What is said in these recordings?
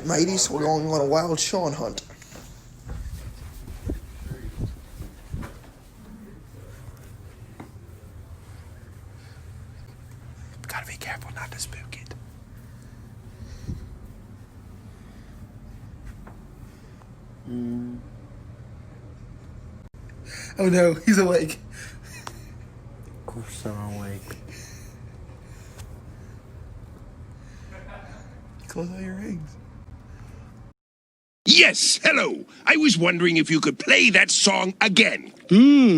mateys. We're going on a wild Sean hunt. Gotta be careful not to spook it. Oh no, he's awake. Of course I'm awake. Close all your rings. Yes, hello. I was wondering if you could play that song again.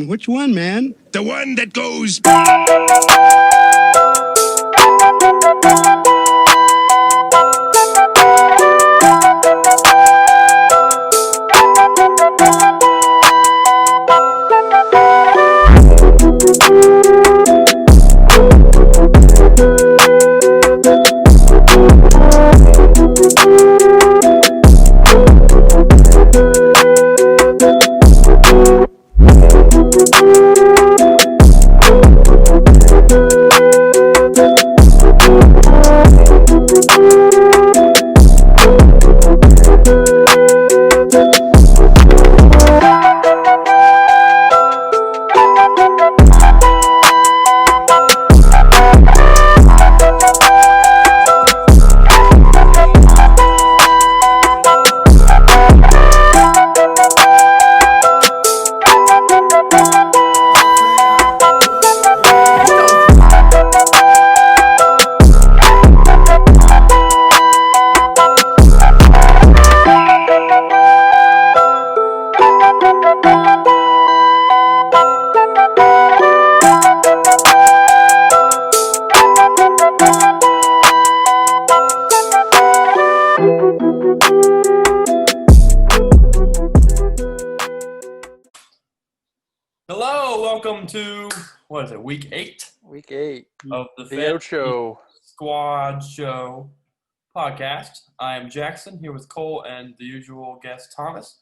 Which one, man? The one that goes... Hello, welcome to, what is it, week 8 Week 8 of the the Fantasy Ocho. Squad Show podcast. I am Jackson, here with Cole and the usual guest, Thomas.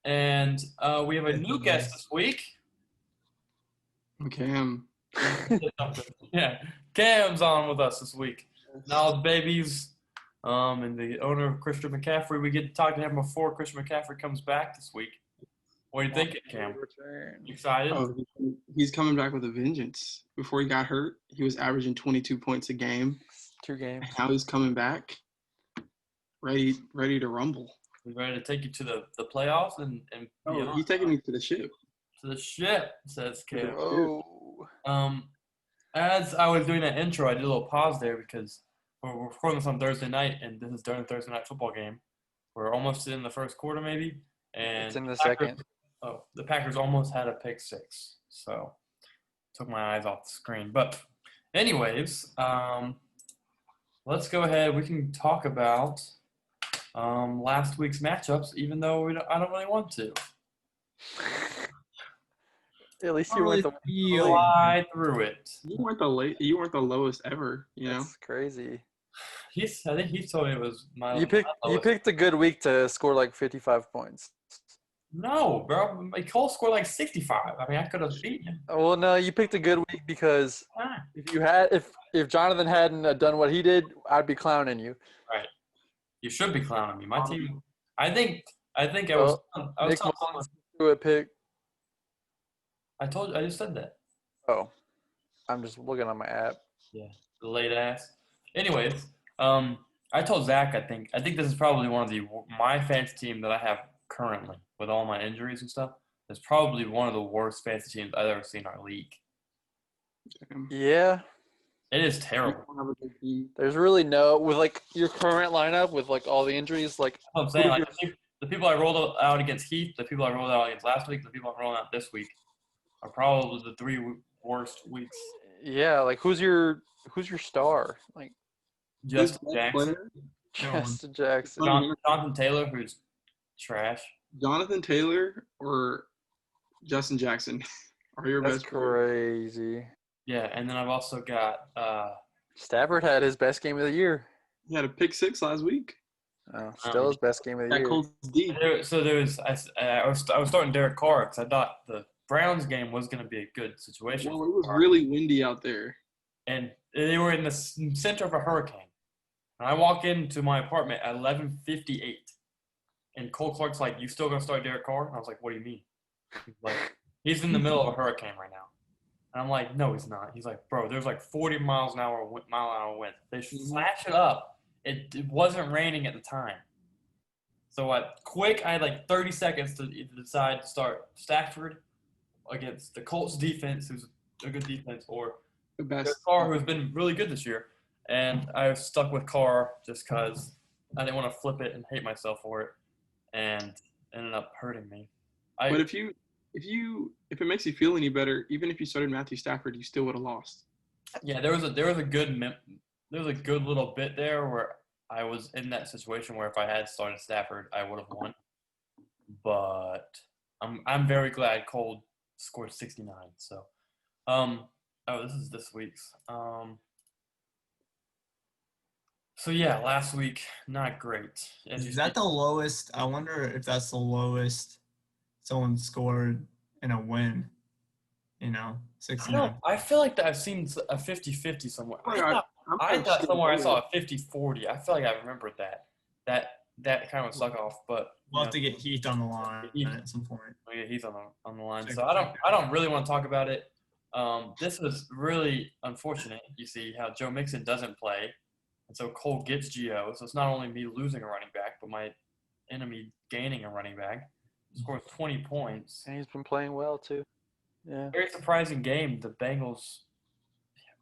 And we have a new guest this week. Cam. Yeah, Cam's on with us this week. Now the babies and the owner of Christian McCaffrey, we get to talk to him before Christian McCaffrey comes back this week. What do you think, Cam? You excited? Oh, he's coming back with a vengeance. Before he got hurt, he was averaging 22 points a game. 2 games. Now he's coming back, ready to rumble. We ready to take you to the playoffs and He's taking me to the ship. to the ship, says Cam. Oh. As I was doing that intro, I did a little pause there because we're recording this on Thursday night, and this is during the Thursday night football game. We're almost in the first quarter, maybe, and It's in the second. The Packers almost had a pick six, so took my eyes off the screen. But, anyways, let's go ahead. We can talk about last week's matchups, even though I don't really want to. At least you weren't the Fly through it. You weren't the lowest ever. You know. That's crazy. I think he told me it was my. You picked a good week to score like 55 points. No, bro. Cole scored like 65. I mean, I could have beaten him. Well, no, you picked a good week because if Jonathan hadn't done what he did, I'd be clowning you. Right. You should be clowning me. My team. I think I was. Nick Mullins threw a pick. I told you. I just said that. Oh, I'm just looking on my app. Yeah, the late ass. Anyways, I told Zach. I think this is probably one of my fantasy team that I have currently with all my injuries and stuff. It's probably one of the worst fantasy teams I've ever seen in our league. Yeah. It is terrible. There's really with like your current lineup with like all the injuries, like I'm saying, like the people I rolled out against Heath, the people I rolled out against last week, the people I'm rolling out this week are probably the 3 worst weeks. Yeah, like who's your star? Like Justin Jackson. Justin Jackson. Jonathan Taylor, who's trash. Jonathan Taylor or Justin Jackson are your That's best players. crazy. Yeah, and then I've also got Stafford had his best game of the year. He had a pick 6 last week. Oh, still his best game of the That year. Colts D. I was starting Derek Carr because I thought the Browns game was going to be a good situation. Well, it was really windy out there. And they were in the center of a hurricane. And I walk into my apartment at 11:58, and Cole Clark's like, "You still gonna start Derek Carr?" And I was like, "What do you mean?" He's like, "He's in the middle of a hurricane right now." And I'm like, "No, he's not." He's like, "Bro, there's like 40 mile an hour wind. They should slash it up. It wasn't raining at the time." So I had like 30 seconds to either decide to start Stafford against the Colts defense, who's a good defense, or The best. Carr, who's been really good this year. And I was stuck with Carr just because I didn't want to flip it and hate myself for it, and it ended up hurting me. But if it makes you feel any better, even if you started Matthew Stafford, you still would have lost. Yeah, there was a good little bit there where I was in that situation where if I had started Stafford, I would have won. But I'm very glad Cole scored 69. So, this is this week's. So yeah, last week not great. Is that the lowest? I wonder if that's the lowest someone scored in a win. 69. I feel like that I've seen a 50-50 somewhere. I thought somewhere I saw a 50-40. I feel like I remembered that. That kind of suck off, but We'll have to get Heath on the line at some point. yeah, he's on the line. So I don't really want to talk about it. This was really unfortunate. You see how Joe Mixon doesn't play, and so Cole gets Gio. So it's not only me losing a running back, but my enemy gaining a running back. He scores 20 points. And he's been playing well too. Yeah. Very surprising game. The Bengals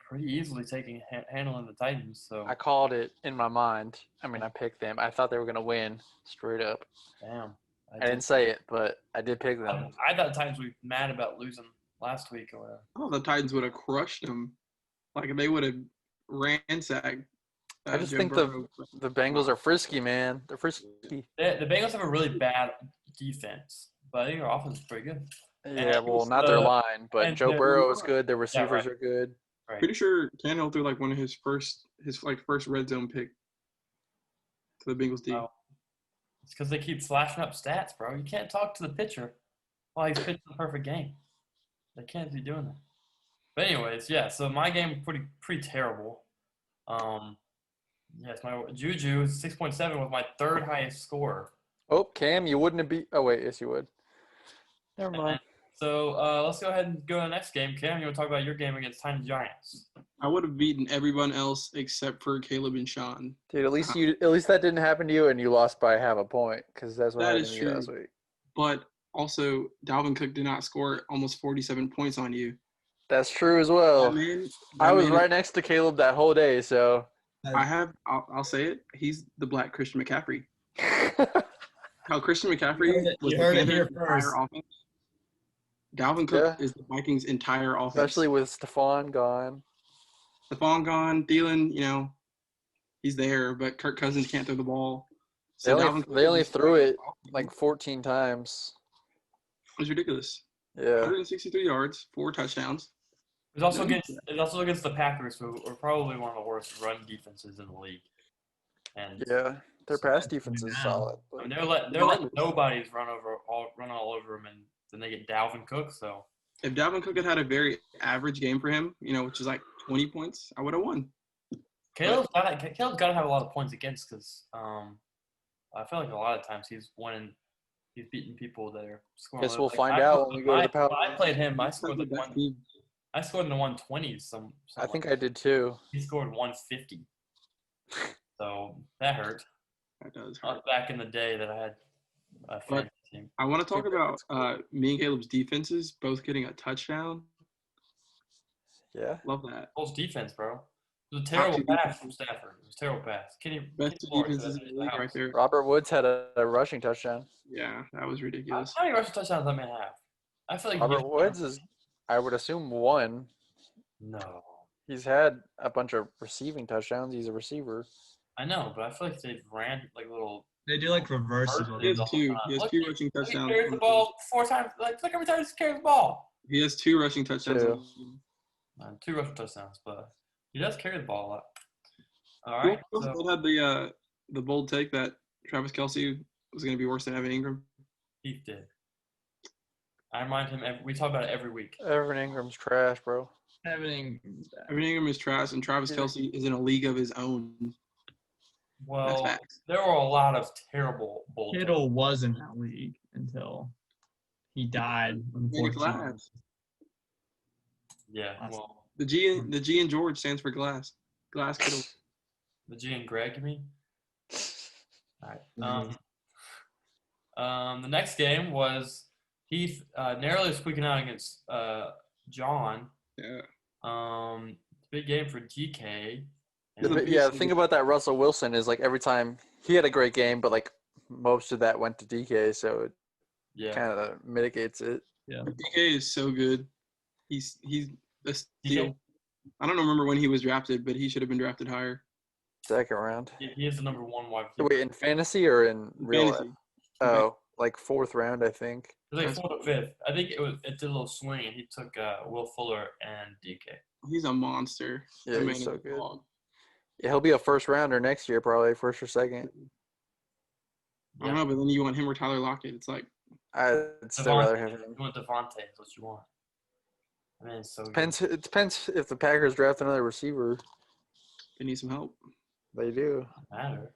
pretty easily handling the Titans. So I called it in my mind. I mean, I picked them. I thought they were gonna win straight up. damn. I didn't say it, but I did pick them. I thought the Titans would be mad about losing last week or whatever. Oh, the Titans would have crushed them. Like they would have ransacked. I just Joe think Burrow. the Bengals are frisky, man. They're frisky. The Bengals have a really bad defense, but I think their offense is pretty good. Yeah, well, not their line, but and Joe the- Burrow is good. Their receivers right. are good. Right. Pretty sure Tannehill threw like one of his first red zone pick to the Bengals D. Oh. It's because they keep flashing up stats, bro. You can't talk to the pitcher while he's pitching a perfect game. They can't be doing that. But anyways, yeah. So my game pretty terrible. Yes, my Juju 6.7 was my third highest score. Oh, Cam, you wouldn't have beat. Oh wait, yes you would. Never mind. So let's go ahead and go to the next game. Cam, you want to talk about your game against Tiny Giants? I would have beaten everyone else except for Caleb and Sean. Dude, at least that didn't happen to you, and you lost by half a point because that's what That happened is to you true. last week. But also, Dalvin Cook did not score almost 47 points on you. That's true as well. I was right next to Caleb that whole day, so. I'll say it. He's the black Christian McCaffrey. How Christian McCaffrey was You heard it here entire first. offense. Dalvin Cook is the Vikings' entire offense. Especially with Stephon gone. Stephon gone, Thielen, he's there, but Kirk Cousins can't throw the ball. So They only threw it like 14 times. It was ridiculous. Yeah. 163 yards, 4 touchdowns. It's also against the Packers, who are probably one of the worst run defenses in the league. And Yeah. Their pass defense is solid. I mean, they're letting nobody's run all over them, and then they get Dalvin Cook. So If Dalvin Cook had a very average game for him, which is like 20 points, I would have won. Caleb's got to have a lot of points against because I feel like a lot of times he's beating people that are scoring. Guess we'll find out when we go to the power. When I played him, I scored That's the like best team. I scored in the 120s. I think I did too. He scored 150. So that hurt. That does hurt. Back in the day that I had a fantasy team. I want to talk about me and Caleb's defenses both getting a touchdown. Yeah. Love that. Colts defense, bro. It was a terrible pass from Stafford. It was a terrible pass. Best defenses in the league right there. Robert Woods had a rushing touchdown. Yeah, that was ridiculous. How many rushing touchdowns I may have? I feel like Robert Woods is, I would assume, one. No. He's had a bunch of receiving touchdowns. He's a receiver. I know, but I feel like they've ran like little. They do like reverses. He has two. He has 2 rushing He touchdowns. carries the ball 4 times. Like, look every time he carries the ball. He has 2 rushing touchdowns. 2 rushing touchdowns, but he does carry the ball a lot. All right. Who had the bold take that Travis Kelce was going to be worse than Evan Ingram? Heath did. I remind him. We talk about it every week. Evan Ingram's trash, bro. Everything. Evan Ingram is trash, and Travis Kelce is in a league of his own. Well, facts. there were a lot of terrible bullshit. Kittle was in that league until he died. Made it Unfortunately. glass. Yeah, well, The G in George stands for glass. Glass Kittle. the G and Greg, you mean? All right. The next game was Heath narrowly squeaking out against John. Yeah. Big game for GK. The thing about that Russell Wilson is like every time he had a great game, but like most of that went to DK, so it Yeah. kind of mitigates it. Yeah. DK is so good. He's a steal. DK? I don't remember when he was drafted, but he should have been drafted higher. Second round. He is the number 1 wide receiver. Wait, in fantasy or in real life? Fantasy. Oh, like fourth round, I think. It was like 4th or 5th. I think it did a little swing, and he took Will Fuller and DK. He's a monster. Yeah, That he's man so is a good. dog. Yeah, he'll be a first rounder next year, probably first or second. I don't know, but then you want him or Tyler Lockett. It's like I'd still rather have him. You want Devontae, is what you want. I mean, it's so Depends. good. It depends if the Packers draft another receiver. they need some help. They do. Matter.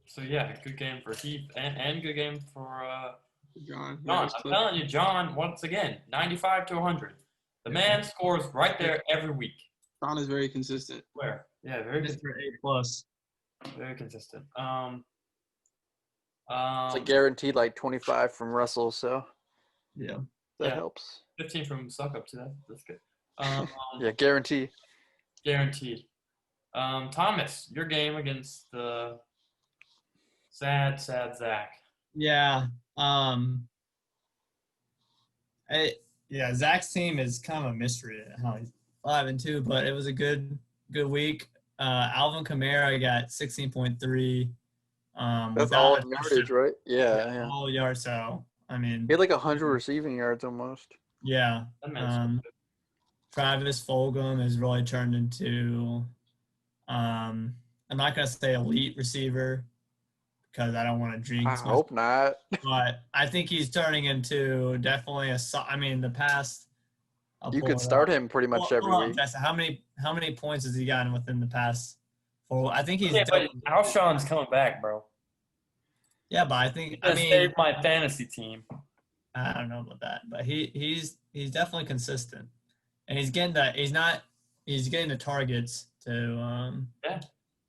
So yeah, good game for Heath and good game for John. John. I'm telling you, John. Once again, 95 to 100. The man scores right there every week. John is very consistent. Where? Yeah, very good. Mr. A+. Very consistent. It's like guaranteed like 25 from Russell, so Yeah. that Yeah. helps. 15 from Suck Up too. That's good. Yeah, guarantee. Guaranteed. Thomas, your game against the sad Zach. Yeah. Zach's team is kind of a mystery at how he's 5-2, but it was a good week. Alvin Kamara got 16.3. That's all in yardage, right? Yeah. All yards. So I mean, He had like 100 receiving yards almost. yeah. That man's Travis Fulgham has really turned into, I'm not gonna say elite receiver because I don't want to I jinx. hope not. But I think he's turning into definitely the past. You could start him pretty much every week. Justin, how many points has he gotten within the past 4? I think he's. Yeah, but Alshon's coming back, bro. Yeah, but I think Saved my fantasy team. I don't know about that, but he's definitely consistent, and he's getting the targets to Yeah,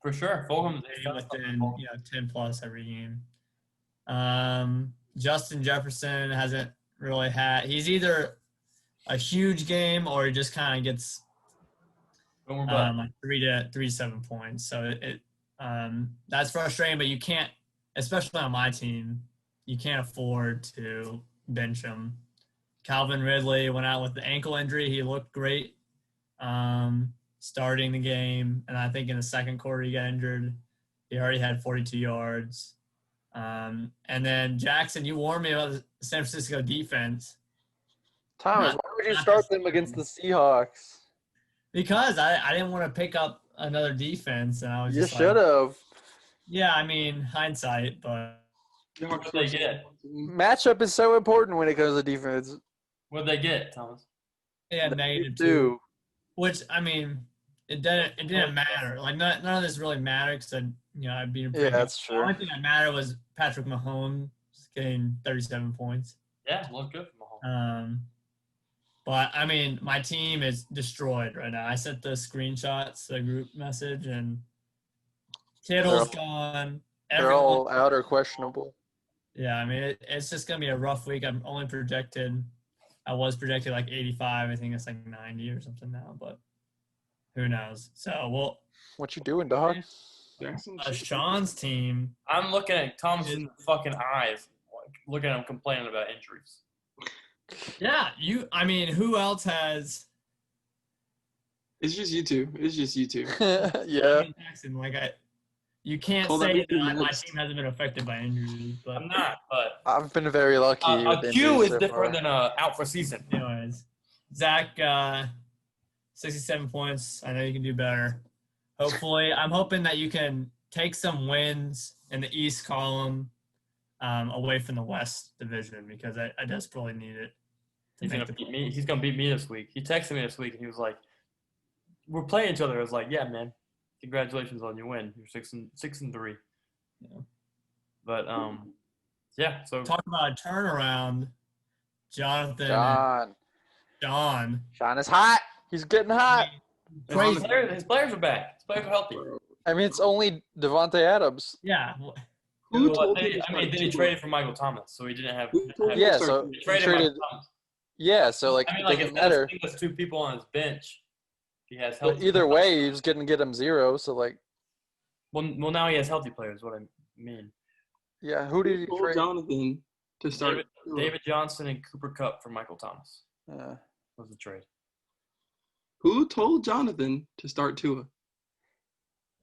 for sure. Fulham within 10 plus every game. Justin Jefferson hasn't really had. He's either a huge game or he just kind of gets like 3 to 7 points. So that's frustrating, but you can't, especially on my team, you can't afford to bench him. Calvin Ridley went out with the ankle injury. He looked great starting the game, and I think in the second quarter he got injured. He already had 42 yards. And then Jackson, you warned me about the San Francisco defense. Thomas, why would you start them against the Seahawks? Because I didn't want to pick up another defense, and I was You just should have. Yeah, I mean, hindsight, but What did they get? Matchup is so important when it comes to defense. What did they get, Thomas? they had -2, which I mean, it didn't matter. Like none of this really mattered because I beat him. Yeah, that's The true. only thing that mattered was Patrick Mahomes getting 37 points. Yeah, looked good for Mahomes. But I mean, my team is destroyed right now. I sent the screenshots to the group message, and Kittle's gone. They're all out or questionable. Yeah, I mean, it's just gonna be a rough week. I was projected like 85. I think it's like 90 or something now, but who knows? So What you doing, dog? Jackson. Sean's team. I'm looking at Thomas in the fucking eyes, like looking at him complaining about injuries. Yeah, I mean, who else has? It's just you two. Yeah. Jackson, you can't Hold on, say that my next. team hasn't been affected by injuries, but I'm not, but I've been very lucky. with a Q injuries is so different far. than out for season. anyways, Zach, 67 points. I know you can do better. Hopefully, I'm hoping that you can take some wins in the East column away from the West division because I desperately need it. He's gonna beat me. He's gonna beat me this week. He texted me this week and he was like, "We're playing each other." I was like, "Yeah, man, congratulations on your win. You're 6-3. Yeah. But yeah. So Talk about a turnaround. Jonathan and John. Sean is hot. He's getting hot. Crazy. his players are back. His players are healthy. I mean, it's only Devontae Adams. Yeah. Who Well, told him to start then he Tua? traded for Michael Thomas, so he didn't have. Who told him to Yeah, start so Tua? He traded traded. Michael Thomas. Yeah, so like I mean, it like doesn't instead matter. of sitting with 2 people on his bench, he has But healthy. either way, he was going to get him 0. So like, Well, now he has healthy players. What I mean. yeah, who did Who he told trade? Jonathan to start Tua? David Johnson and Cooper Kupp for Michael Thomas Uh, was the trade. Who told Jonathan to start Tua?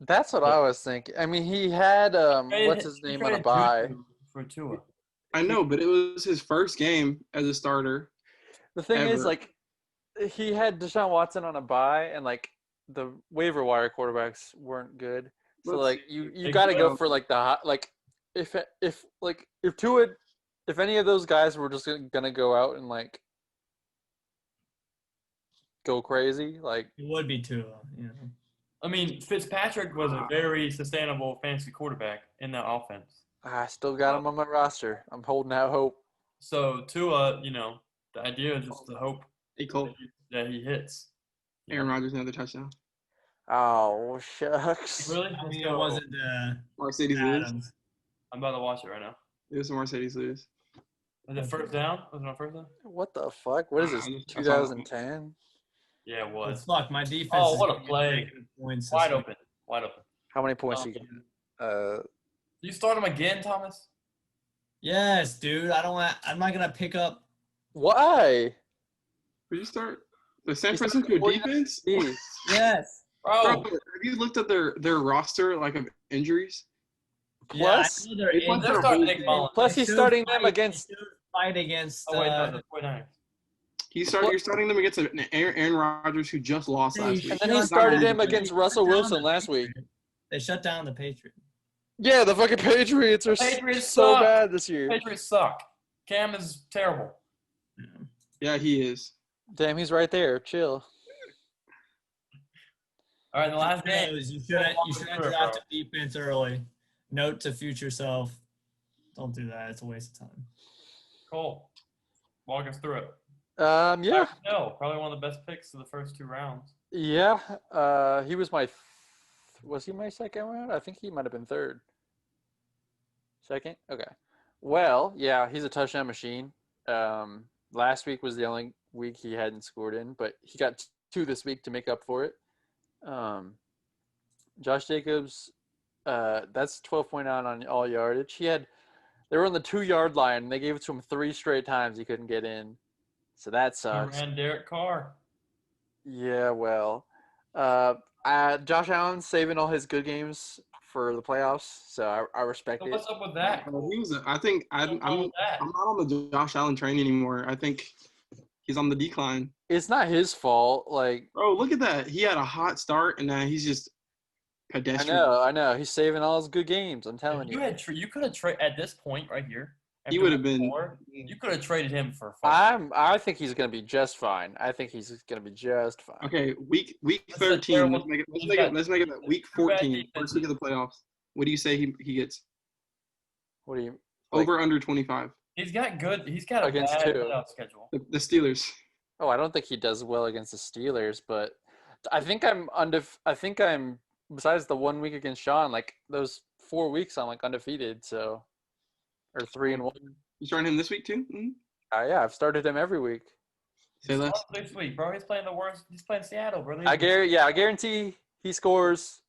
that's what I was thinking. I mean, he had what's his He name on a traded bye. Juju for Tua. I know, but it was his first game as a starter. The thing is, Ever. like, he had Deshaun Watson on a bye, and like the waiver wire quarterbacks weren't good. So Let's like see. you Big got to go Joe. for like the hot, like if Tua, if any of those guys were just gonna go out and like go crazy, like It would be Tua. You know. I mean, Fitzpatrick was a very sustainable fantasy quarterback in that offense. I still got him on my roster. I'm holding out hope. So Tua, the idea is just to hope Hey, Cole. that he hits. Aaron Rodgers, another touchdown. Oh shucks. Really? I Let's mean, go. it wasn't Mercedes lose. Adams. I'm about to watch it right now. It was a Mercedes lose. Was it first down? Was it on first down? What the fuck? What is this? I saw it. 2010? Yeah, it Well, was. fuck, my defense. Oh, is what a getting play. really good points this Wide week. open. Wide open. How many points you got? You start him again, Thomas? Yes, dude. I'm not gonna pick up. Why? Where you start? The San You start Francisco with 49ers. defense? Jeez. Yes. Bro, Bro, have you looked at their roster, like, of injuries? Plus, yeah, I know they're They went in. they're starting Nick Mullins. plus They he's should starting them fight- against. they should fight against. Oh, wait, no, the 49ers. You're starting them against Aaron Rodgers, who just lost last week. And then he started him against Russell Wilson last week. They shut down the Patriots. Yeah, the fucking Patriots are Patriots so suck. bad this year. Patriots suck. Cam is terrible. Yeah, he is. Damn, he's right there. Chill. All right, the last game. You shouldn't draft a defense early. Note to future self: don't do that. It's a waste of time. Cole, walk us through it. Yeah, No, probably one of the best picks of the first 2 rounds. yeah. He was my. Was he my second round? I think he might have been third. Second? Okay. Well, yeah, he's a touchdown machine. Last week was the only week he hadn't scored in, but he got 2 this week to make up for it. Josh Jacobs, that's 12.9 on all yardage. They were on the 2-yard line, and they gave it to him 3 straight times he couldn't get in. So that He sucks. ran Derek Carr. Yeah, well, Josh Allen's saving all his good games for the playoffs, so I respect So it. what's up with that? He was. I think I'm What's wrong with that? not on the Josh Allen train anymore. I think he's on the decline. It's not his fault. Like, Bro, look at that. He had a hot start, and now he's just pedestrian. I know. He's saving all his good games. I'm telling you. You could have traded at this point right here. He after would have week been. 4, You could have traded him for. I think he's gonna be just fine. I think he's gonna be just fine. Okay, week That's a 13. terrible- Let's make it that week Too bad 14, defense. first week of the playoffs. What do you say he gets? What do you like, Over under 25. He's got a Against bad 2. playoff schedule. The Steelers. Oh, I don't think he does well against the Steelers, but I think I'm besides the 1 week against Sean, like those 4 weeks I'm like undefeated. So, or 3-1. You starting him this week too? Mm-hmm. Yeah, I've started him every week. Say less. This week, bro. He's playing the worst. He's playing Seattle, bro. I guarantee he scores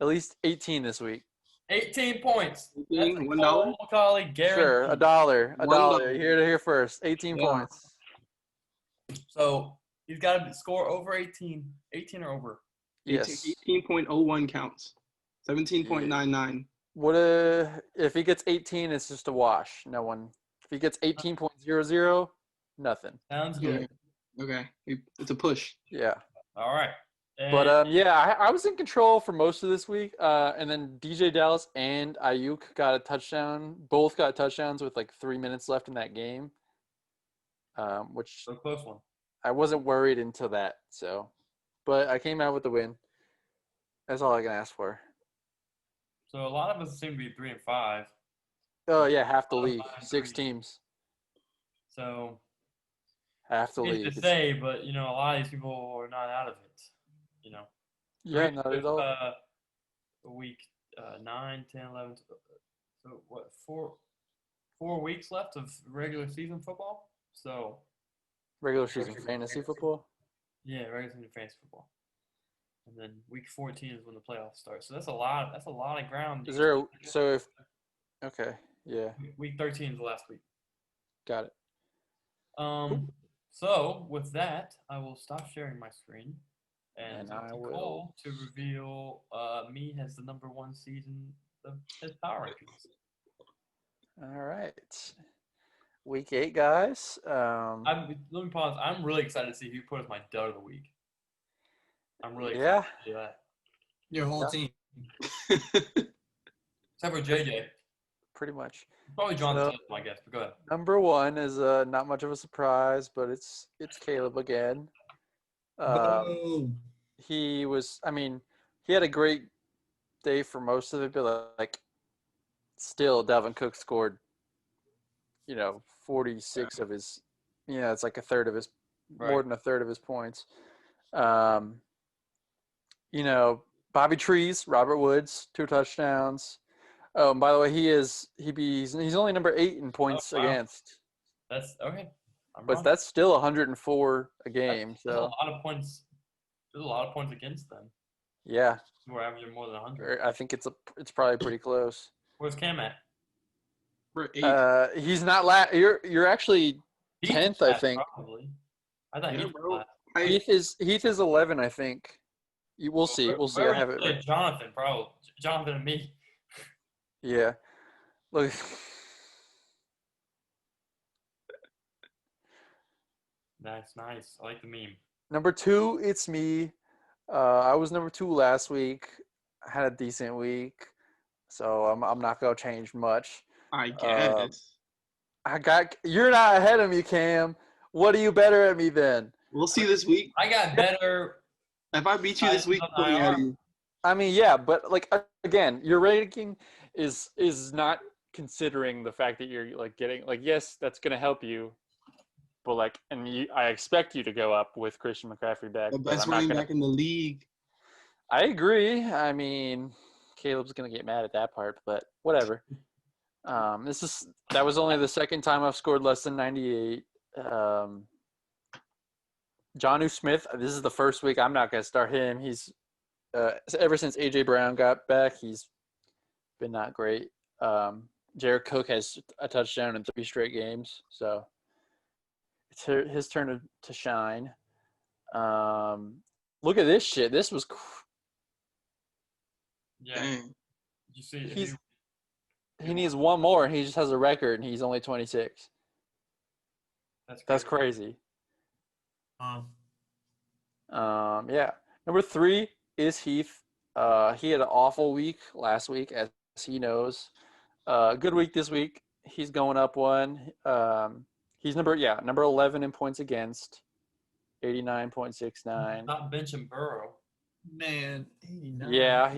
at least 18 this week. 18 points. 18, That's a $1? Cole McCauley guarantee. Sure, $1. $1. Here to hear first. 18 Yeah. points. So he's got to score over 18. 18 or over. Yes. 18.01 counts. 17.99. What if he gets 18? It's just a wash. No one. If he gets 18.00, nothing. Sounds good. Okay, it's a push. Yeah. All right. But And yeah, I was in control for most of this week. And then DJ Dallas and Ayuk got a touchdown. Both got touchdowns with like 3 minutes left in that game. Which a close one. I wasn't worried until that. So, but I came out with the win. That's all I can ask for. So a lot of us seem to be 3 and 5. Oh yeah, half the A lot of league, 5 and 6 3. teams, So half the it's league. to say, but a lot of these people are not out of it. You know, Yeah, not at all. week 9, 10, 11. So what? 4 weeks left of regular season football. So Regular season fantasy football. yeah, regular season fantasy football. And then week 14 is when the playoffs start. So that's a lot. That's a lot of ground. Is there so if okay, yeah, Week 13 is the last week. got it. So with that, I will stop sharing my screen and And I will. Nicole to reveal me as the number 1 season of his power rankings. All right. Week 8, guys. Let me pause. I'm really excited to see who put as my dud of the week. I'm really excited Yeah. to do that. Your whole Yeah. team. Except for JJ. Pretty much. Probably John So- Tatum, I guess. But go ahead. Number 1 is not much of a surprise, but it's Caleb again. Boom. He had a great day for most of it, but like still Dalvin Cook scored 46 of his, it's like a third of his, more Right. than a third of his points. Bobby Trees, Robert Woods, 2 touchdowns. Oh, and by the way, he's only number 8 in points Oh, wow. against, That's okay. I'm but wrong. that's still 104 a game. That's a So lot of points. There's a lot of points against them. yeah, We're averaging more than 100. I think it's probably pretty close. Where's Cam at? We're 8. He's not You're actually Heath 10th, is I last, think. Probably. I thought Yeah, Heath bro. was last. Heath is 11, I think. We'll see. We'll see. I Whoever have it played right. Jonathan, probably. Jonathan and me. Yeah. Look. Nice. I like the meme. Number 2, it's me. I was number 2 last week. I had a decent week, so I'm not gonna change much. I guess. You're not ahead of me, Cam. What are you better at me then? We'll see this week. I got better. If I beat you this week, on put me ahead of IR. you. I mean, yeah, but like again, your ranking is not considering the fact that you're like getting like yes, that's gonna help you, but like I expect you to go up with Christian McCaffrey back. The but best I'm not running gonna. back in the league. I agree. I mean, Caleb's gonna get mad at that part, but whatever. That was only the second time I've scored less than 98. Jonnu Smith. This is the first week I'm not gonna start him. He's ever since AJ Brown got back, he's been not great. Jared Cook has a touchdown in 3 straight games, so it's his turn to shine. Look at this shit. This was. Yeah. Dang. Did you see? He needs one more, and he just has a record, and he's only 26. That's crazy. Yeah. Number 3 is Heath. He had an awful week last week, as he knows. Good week this week. He's going up 1. He's number 11 in points against, 89.69. Not benching Burrow. Man, 89. Yeah,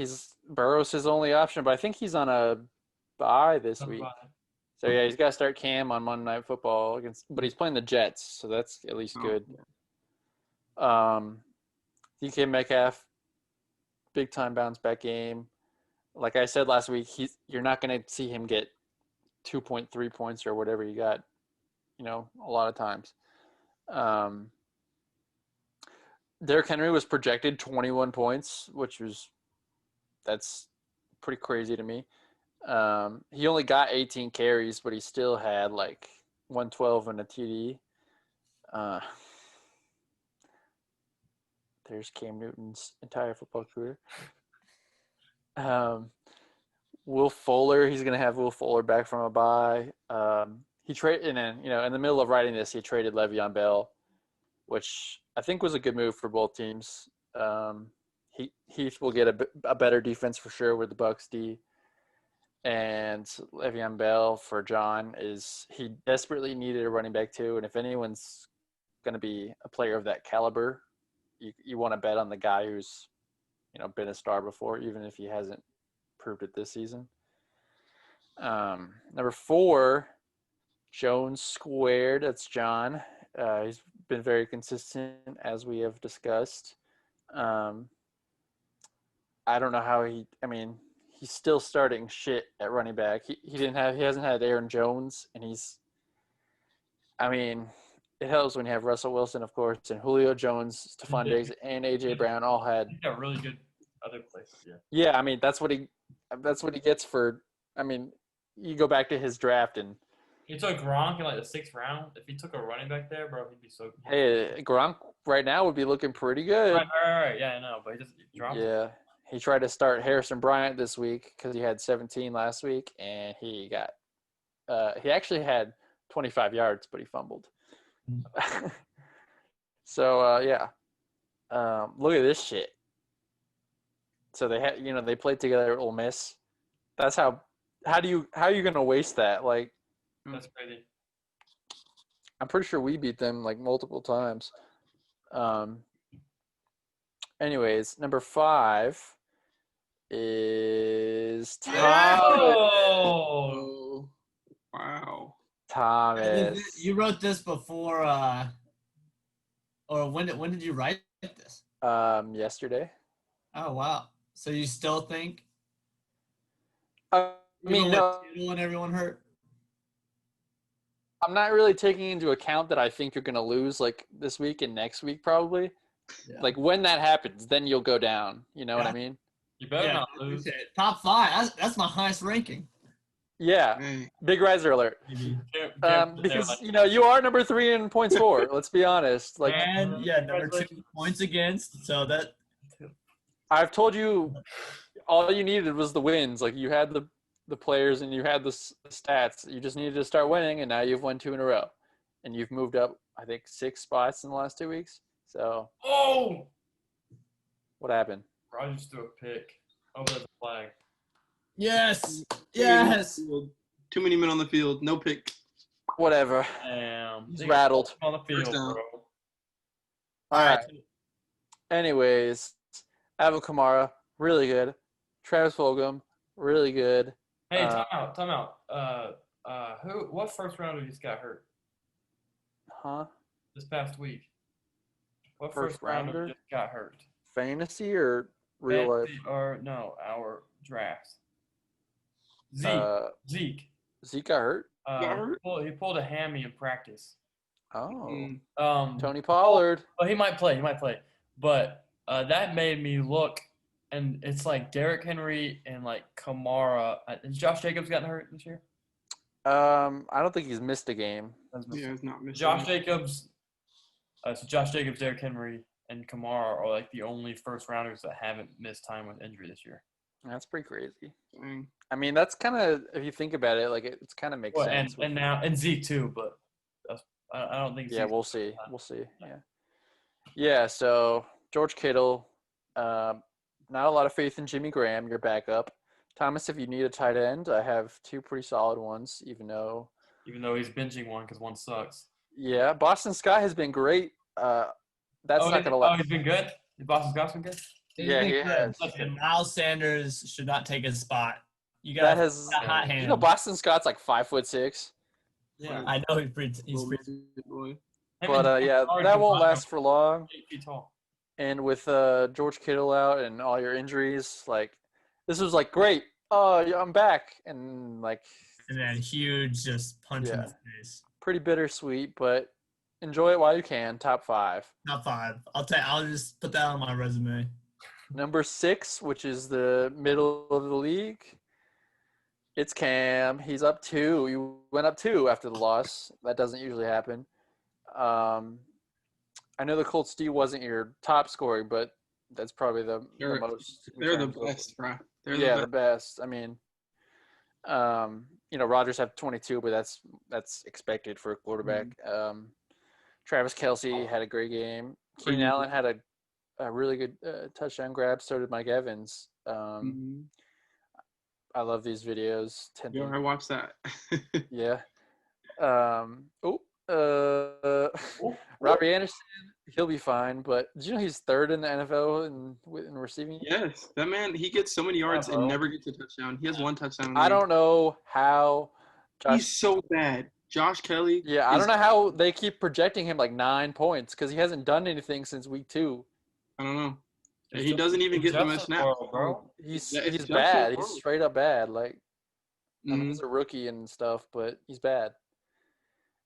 Burrow's his only option, but I think he's on a bye this week. So yeah, he's got to start Cam on Monday Night Football but he's playing the Jets, so that's at least good. DK Metcalf, big time bounce back game. Like I said last week, you're not going to see him get 2.3 points or whatever you got, a lot of times. Derrick Henry was projected 21 points, that's pretty crazy to me. He only got 18 carries, but he still had like 112 and a TD. There's Cam Newton's entire football career. Will Fuller, he's going to have Will Fuller back from a bye. He traded, and then, in the middle of writing this, he traded Le'Veon Bell, which I think was a good move for both teams. Heath will get a better defense for sure with the Bucs D. And Le'Veon Bell for John he desperately needed a running back too. And if anyone's going to be a player of that caliber, you want to bet on the guy who's been a star before, even if he hasn't proved it this season. Number 4, Jones squared. That's John. He's been very consistent, as we have discussed. I don't know how he's still starting shit at running back. He hasn't had Aaron Jones, and it helps when you have Russell Wilson, of course, and Julio Jones, Stephon Diggs, and AJ Brown all had. He's got really good other places. Yeah. Yeah, that's what he gets for. You go back to his draft, and He took Gronk in like the 6th round. If he took a running back there, bro, he'd be so good. hey, Gronk right now would be looking pretty good. Right. Yeah, I know, but he dropped. Yeah, he tried to start Harrison Bryant this week because he had 17 last week, and he actually had 25 yards, but he fumbled. So yeah, look at this shit. So they played together at Ole Miss. That's how are you gonna waste that? Like, That's crazy. I'm pretty sure we beat them like multiple times. Anyways, number 5 is Thomas. Oh, Wow. Thomas. You wrote this before, or when did you write this? Yesterday. Oh wow! So you still think? No. When everyone hurt. I'm not really taking into account that I think you're going to lose like this week and next week probably. Yeah. Like when that happens, then you'll go down. You know what I mean? you better not lose. Top 5. That's my highest ranking. Yeah. Hey. Big riser alert. Because you are number 3 in points for. Let's be honest. Like, And number 2 points against. So that I've told you, all you needed was the wins. Like you had the players and you had the stats. You just needed to start winning, and now you've won 2 in a row, and you've moved up, I think, 6 spots in the last 2 weeks. So. Oh. What happened? Rogers threw a pick over the flag. yes. Too many men on the field. No pick. Whatever. Damn. He's rattled. On the field, First down. bro. All right. Anyways, Alvin Kamara, really good. Travis Fulgham, really good. Hey, time out. What first rounder just got hurt Huh? this past week? What First first rounder rounder? just got hurt? Fantasy or real life? Fantasy or no, our draft. Zeke. Zeke got hurt? He pulled a hammy in practice. Oh. Tony Tony Pollard. Well, he might play. But that made me look, and it's like Derrick Henry and like Kamara. Has Josh Jacobs gotten hurt this year? I don't think he's missed a game. Yeah, it's not missing. Josh Jacobs. So Josh Jacobs, Derrick Henry, and Kamara are like the only first rounders that haven't missed time with injury this year. That's pretty crazy. Dang. That's kind of, if you think about it, like it's kind of makes sense. And Zeke too, but I don't think. Yeah, Zeke's we'll see. We'll see. Yeah. Yeah. So George Kittle, not a lot of faith in Jimmy Graham, your backup. Thomas, if you need a tight end, I have 2 pretty solid ones, even though he's benching one because one sucks. Yeah, Boston Scott has been great. That's not going to last. Oh, he's been good? Boston Scott's been good? Yeah, he has. And Miles Sanders should not take his spot. You That got has. a hot hand. Boston Scott's like 5'6". Yeah, I know he's pretty. Boy. But yeah, that won't last for long. 8 feet tall. And with George Kittle out and all your injuries, like this was like great. Oh, yeah, I'm back, and like. And then huge, just punch in the face. Pretty bittersweet, but enjoy it while you can. Top 5. Top 5. I'll just put that on my resume. Number 6, which is the middle of the league. It's Cam. He's up 2. You went up 2 after the loss. That doesn't usually happen. I know the Colts D wasn't your top scoring, but that's probably the most. They're the best, bro. They're the best. Rodgers had 22, but that's expected for a quarterback. Travis Kelce had a great game. Keenan Allen had a really good touchdown grab. So did Mike Evans. I love these videos. Yeah, I watched that. Yeah. Robbie Anderson He'll be fine. But did you know he's third in the NFL in receiving? Yes, that man, he gets so many yards and bro. never gets a touchdown. He has one touchdown. in the I year. don't know how. He's so bad. Josh Kelly. Yeah, I is- don't know how they keep projecting him like 9 points because he hasn't done anything since week 2. I don't know. It's He just- doesn't even it's get the just much as snaps. well, bro. He's Yeah, it's he's just bad. as He's well. straight up bad. Like I mean, Mhm. he's a rookie and stuff, but he's bad.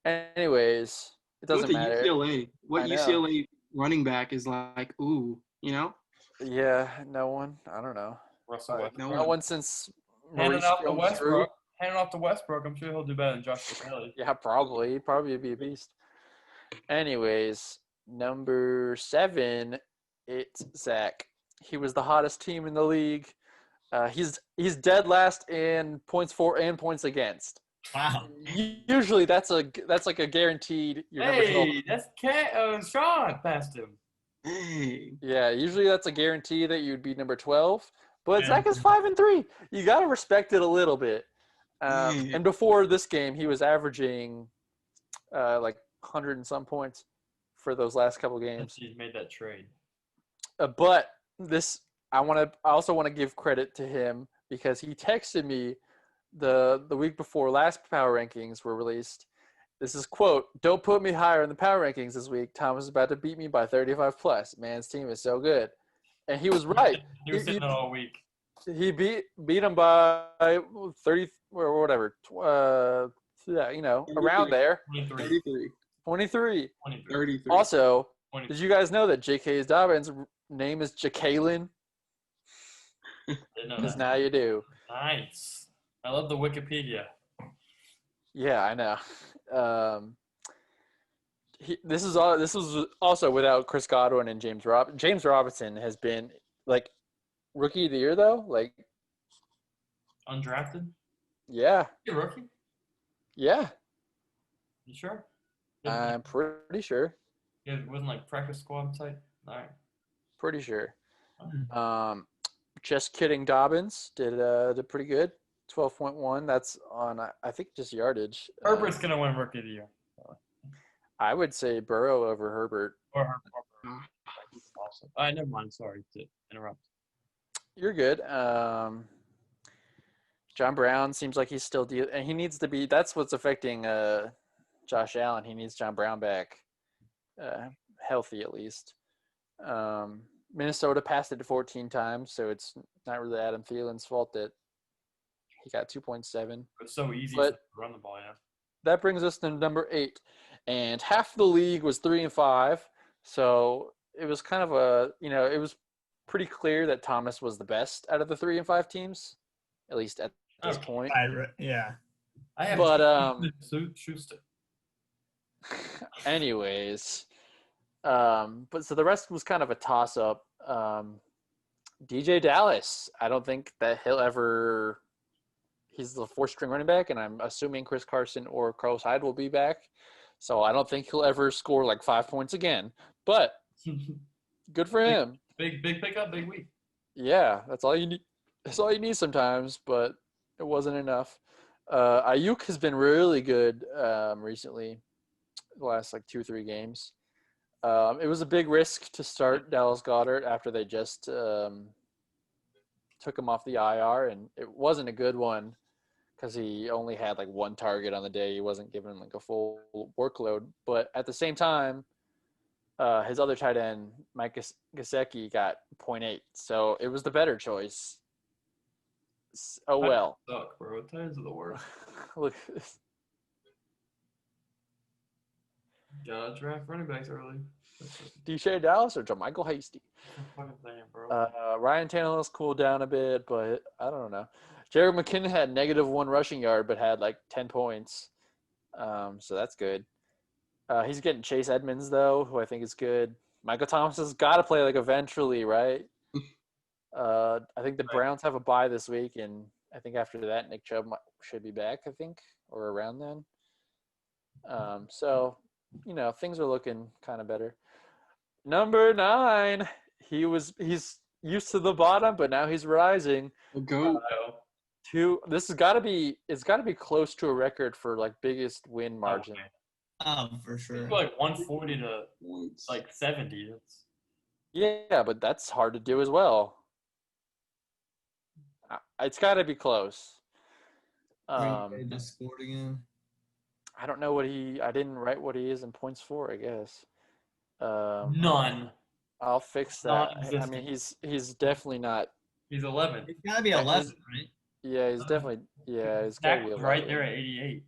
Anyways, it He went doesn't to matter. UCLA. What I know. UCLA running back is like? Ooh, you know? Yeah, no one. I don't know. Russell Westbrook. no No one. one since Handing Maurice off to Jones-Drew. Westbrook. Handing off to Westbrook. I'm sure he'll do better than Josh Kelly. Yeah, probably. He'd probably be a beast. Anyways, number 7, it's Zach. He was the hottest team in the league. He's dead last in points for and points against. Wow. Usually that's like a guaranteed. You're number 12. Hey, that's Sean passed him. Hey, Yeah, usually that's a guarantee that you'd be number 12. But Yeah. Zach is 5-3. You got to respect it a little bit. hey. And before this game, he was averaging like 100 and some points for those last couple games. Since he's made that trade. But this, I also want to give credit to him because he texted me the week before last power rankings were released. This is quote, "Don't put me higher in the power rankings this week. Thomas is about to beat me by 35 plus. Man's team is so good." And he was right. He was sitting there all week. He beat him by 30 or whatever. Yeah, around there. 23. 33. 23. 23. 33. Also, 23. did you guys know that J.K. Dobbins' name is Jacqueline? Didn't know Because that. now you do. Nice. I love the Wikipedia. Yeah, I know. This was also without Chris Godwin and James Robinson has been like rookie of the year though. Like, Undrafted? yeah, You a rookie? yeah. You sure? I'm pretty sure. It wasn't like practice squad type? All right. Pretty sure. Mhm. Just kidding. Dobbins did pretty good. 12.1. That's on I think just yardage. Herbert's going to win rookie of the year. I would say Burrow over Herbert. Or Herbert. Awesome. Never mind. Sorry to interrupt. You're good. John Brown seems like he's still and he needs to be. That's what's affecting Josh Allen. He needs John Brown back, healthy at least. Minnesota passed it 14 times, so it's not really Adam Thielen's fault that he got 2.7. It's so easy But- to run the ball, yeah. That brings us to number 8, and half the league was 3-5, so it was kind of it was pretty clear that Thomas was the best out of the 3-5 teams, at least at this Okay. point. Yeah. I have But Schuster. anyways, but so the rest was kind of a toss-up. DJ Dallas, I don't think that he's the fourth-string running back, and I'm assuming Chris Carson or Carlos Hyde will be back. So I don't think he'll ever score like 5 points again. But good for him. Big pickup, big week. Yeah, that's all you need. That's all you need sometimes, but it wasn't enough. Ayuk has been really good recently, the last like 2-3 games. It was a big risk to start Dallas Goedert after they just took him off the IR, and it wasn't a good one because he only had like 1 target on the day. He wasn't given like a full workload. But at the same time, his other tight end, Mike Gesicki, got 0.8. So it was the better choice. Oh, well. Suck, bro. Times are the worst. Look at this. Gotta draft running backs early. That's DJ Dallas or JaMychal Hasty? a fucking thing, bro. Ryan Tannehill's cooled down a bit, but I don't know. Jared McKinnon had -1 rushing yard, but had like 10 points. So that's good. He's getting Chase Edmonds, though, who I think is good. Michael Thomas has got to play like eventually, right? I think the Browns have a bye this week, and I think after that, Nick Chubb should be back, I think, or around then. So, things are looking kind of better. Number 9, he's used to the bottom, but now he's rising. Go. This has got to be close to a record for like biggest win margin. For sure. Like 140 to Points. like 70. That's Yeah, but that's hard to do as well. It's got to be close. Green Bay just scored again. I don't know I didn't write what he is in points for, I guess. none. I'll fix that. I Non-existent. mean, he's definitely not. He's 11. It's got to be Yeah, 11, right? Yeah, he's definitely. Yeah, he's got to Zach be was 11. right there at 88.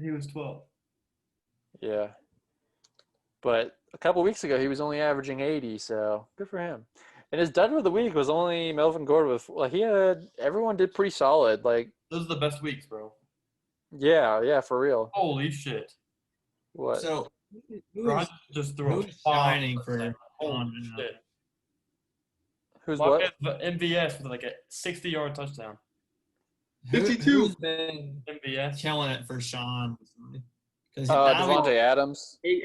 He was 12. Yeah, but a couple weeks ago he was only averaging 80, so good for him. And his dud of the week was only Melvin Gordon with. Well, everyone did pretty solid. Like, Those are the best weeks, bro. yeah, for real. Holy shit. What? So Ron just threw a who's bomb. shining for Holy Sean now? shit. Who's what? MVS with like a 60-yard touchdown. 52. Who's been MVS. killing it for Sean? Because Devontae Adams. He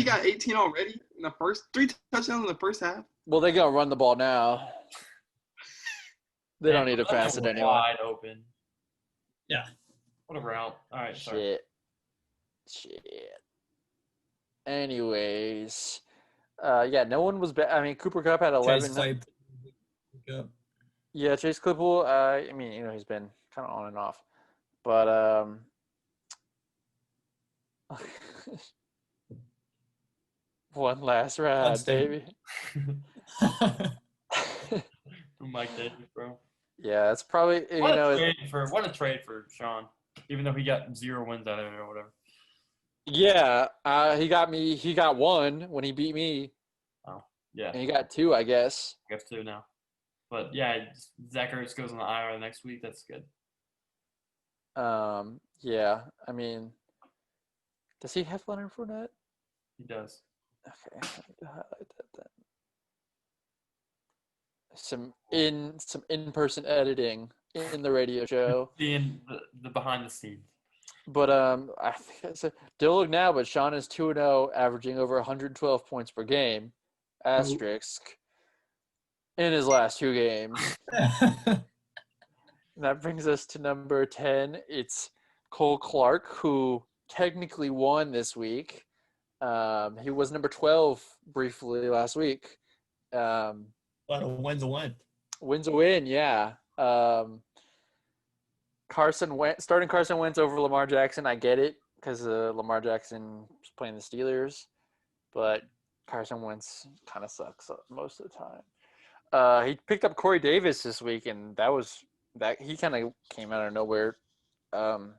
got 18 already in the first 3 touchdowns in the first half. Well, they're gonna run the ball now. They don't need to That's pass it anyway. Wide open. Yeah. What a route. All right, sorry. Shit. Anyways, yeah, no one was bad. I mean, Cooper Kupp had 11. Yeah, Chase Claypool. I mean, he's been kind of on and off, but one last ride, baby. Mike Davis, bro. Yeah, it's probably What a trade for Sean, even though he got 0 wins out of it or whatever. Yeah, he got 1 when he beat me. Oh, yeah. And he got 2, I guess. I guess 2 now. But yeah, Zach Ertz goes on the IR next week. That's good. Yeah, I mean, does he have Leonard Fournette? He does. Okay, I need to highlight that then. Some in-person editing in the radio show. Seeing the behind the scenes. But I think I said don't look now, but Sean is 2-0, averaging over 112 points per game. Asterisk. In his last 2 games. That brings us to number 10. It's Cole Clark, who technically won this week. He was number 12 briefly last week. But a win's a win. Win's a win, yeah. Starting Carson Wentz over Lamar Jackson, I get it because Lamar Jackson was playing the Steelers, but Carson Wentz kind of sucks most of the time. He picked up Corey Davis this week, and he kind of came out of nowhere. So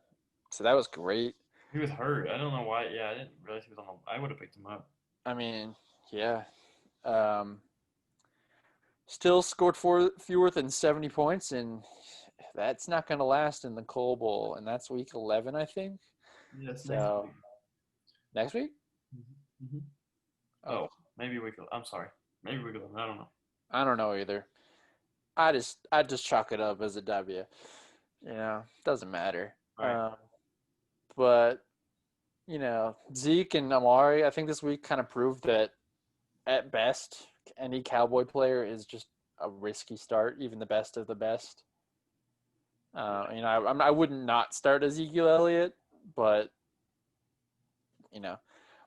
that was great. He was hurt. I don't know why. Yeah, I didn't realize he was on the. I would have picked him up. I mean, yeah. Still scored fewer than 70 points, and that's not going to last in the Cole Bowl, and that's week 11, I think. Yes. So, next week? Mm-hmm. Oh, maybe week. I'm sorry. Maybe week 11. I don't know. I don't know either. I just chalk it up as a W. Doesn't matter. Right. But Zeke and Amari, I think this week kind of proved that at best any Cowboy player is just a risky start, even the best of the best. I wouldn't not start Ezekiel Elliott, but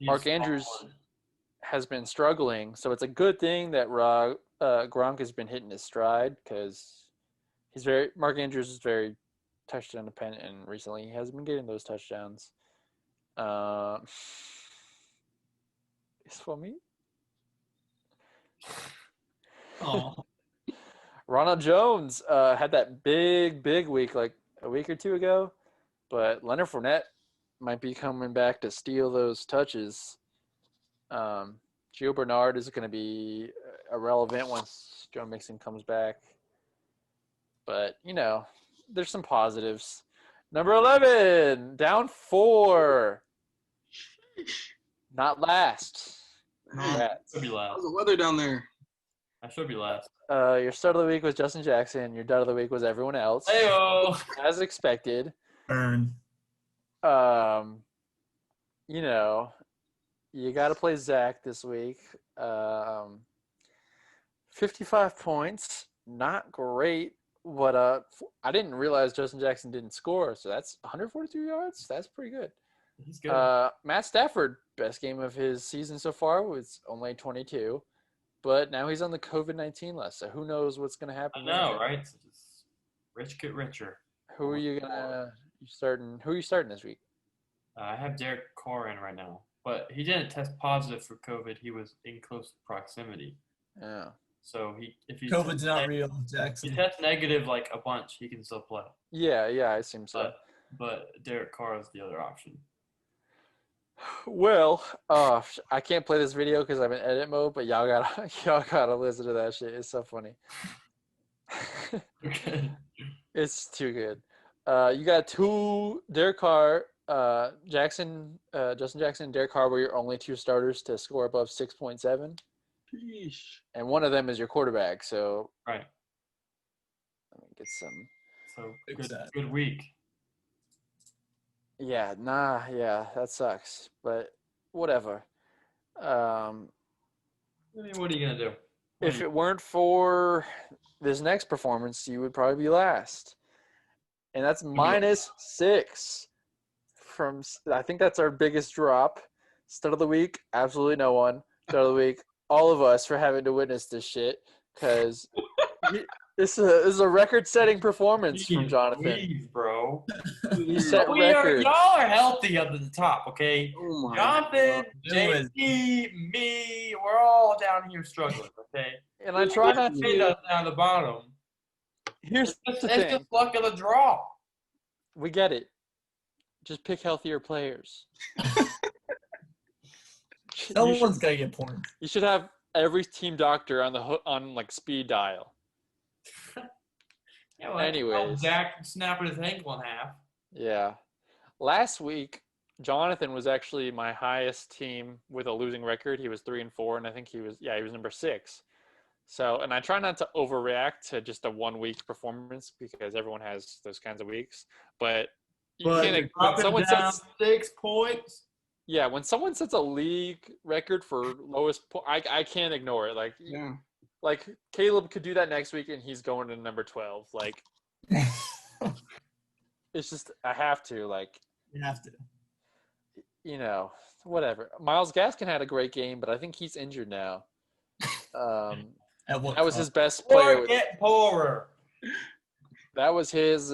Mark Andrews has been struggling, so it's a good thing that Gronk has been hitting his stride because Mark Andrews is very touchdown dependent, and recently he has been getting those touchdowns. It's for me. Oh. Ronald Jones had that big week like a week or 2 ago, but Leonard Fournette might be coming back to steal those touches. Gio Bernard is going to be irrelevant once Joe Mixon comes back. But, there's some positives. Number 11, down 4. Not last. Should be last. How's the weather down there? I should be last. Your start of the week was Justin Jackson. Your dud of the week was everyone else. Heyo. As expected. Burn. You got to play Zach this week. 55 points. Not great. But I didn't realize Justin Jackson didn't score. So that's 143 yards. That's pretty good. He's good. Matt Stafford, best game of his season so far was only 22, but now he's on the COVID-19 list. So who knows what's going to happen? I know, right? So just rich get richer. Who are you starting? Who are you starting this week? I have Derek Carr in right now, but he didn't test positive for COVID. He was in close proximity. Yeah. So if he COVID's not real, he Jackson. tests negative like a bunch, he can still play. Yeah, I assume so. But Derek Carr is the other option. Well, I can't play this video because I'm in edit mode, but y'all gotta listen to that shit. It's so funny. Okay. It's too good. You got two Derek Carr, Justin Jackson, Derek Carr were your only two starters to score above 6.7, Sheesh. and one of them is your quarterback. So Right. let me get some. So good week. Yeah, that sucks, but whatever. I mean, what are you gonna do? If it weren't for this next performance, you would probably be last. And that's -6 from, I think that's our biggest drop. Start of the week, absolutely no one. Start of the week, all of us for having to witness this shit because this is a record-setting performance from Jonathan. Please, bro. He set records. Y'all are healthy up at the top, okay? Oh my Jonathan, God. JP, me, we're all down here struggling, okay? And I try not Hit to. us down the bottom. Here's the It's thing. just luck of the draw. We get it. Just pick healthier players. Someone's got to get points. You should have every team doctor on like speed dial. Yeah, well, Anyways. Jack snapping his ankle in half. Yeah. Last week, Jonathan was actually my highest team with a losing record. He was 3-4, and I think he was number 6. So, and I try not to overreact to just a 1 week performance because everyone has those kinds of weeks. But you can't. When someone down sets 6 points. Yeah, when someone sets a league record for lowest I can't ignore it. Yeah. Like Caleb could do that next week and he's going to number 12. Like it's just I have to You have to. Whatever. Miles Gaskin had a great game, but I think he's injured now. At what That was cost? his best player. Or get poorer. That was his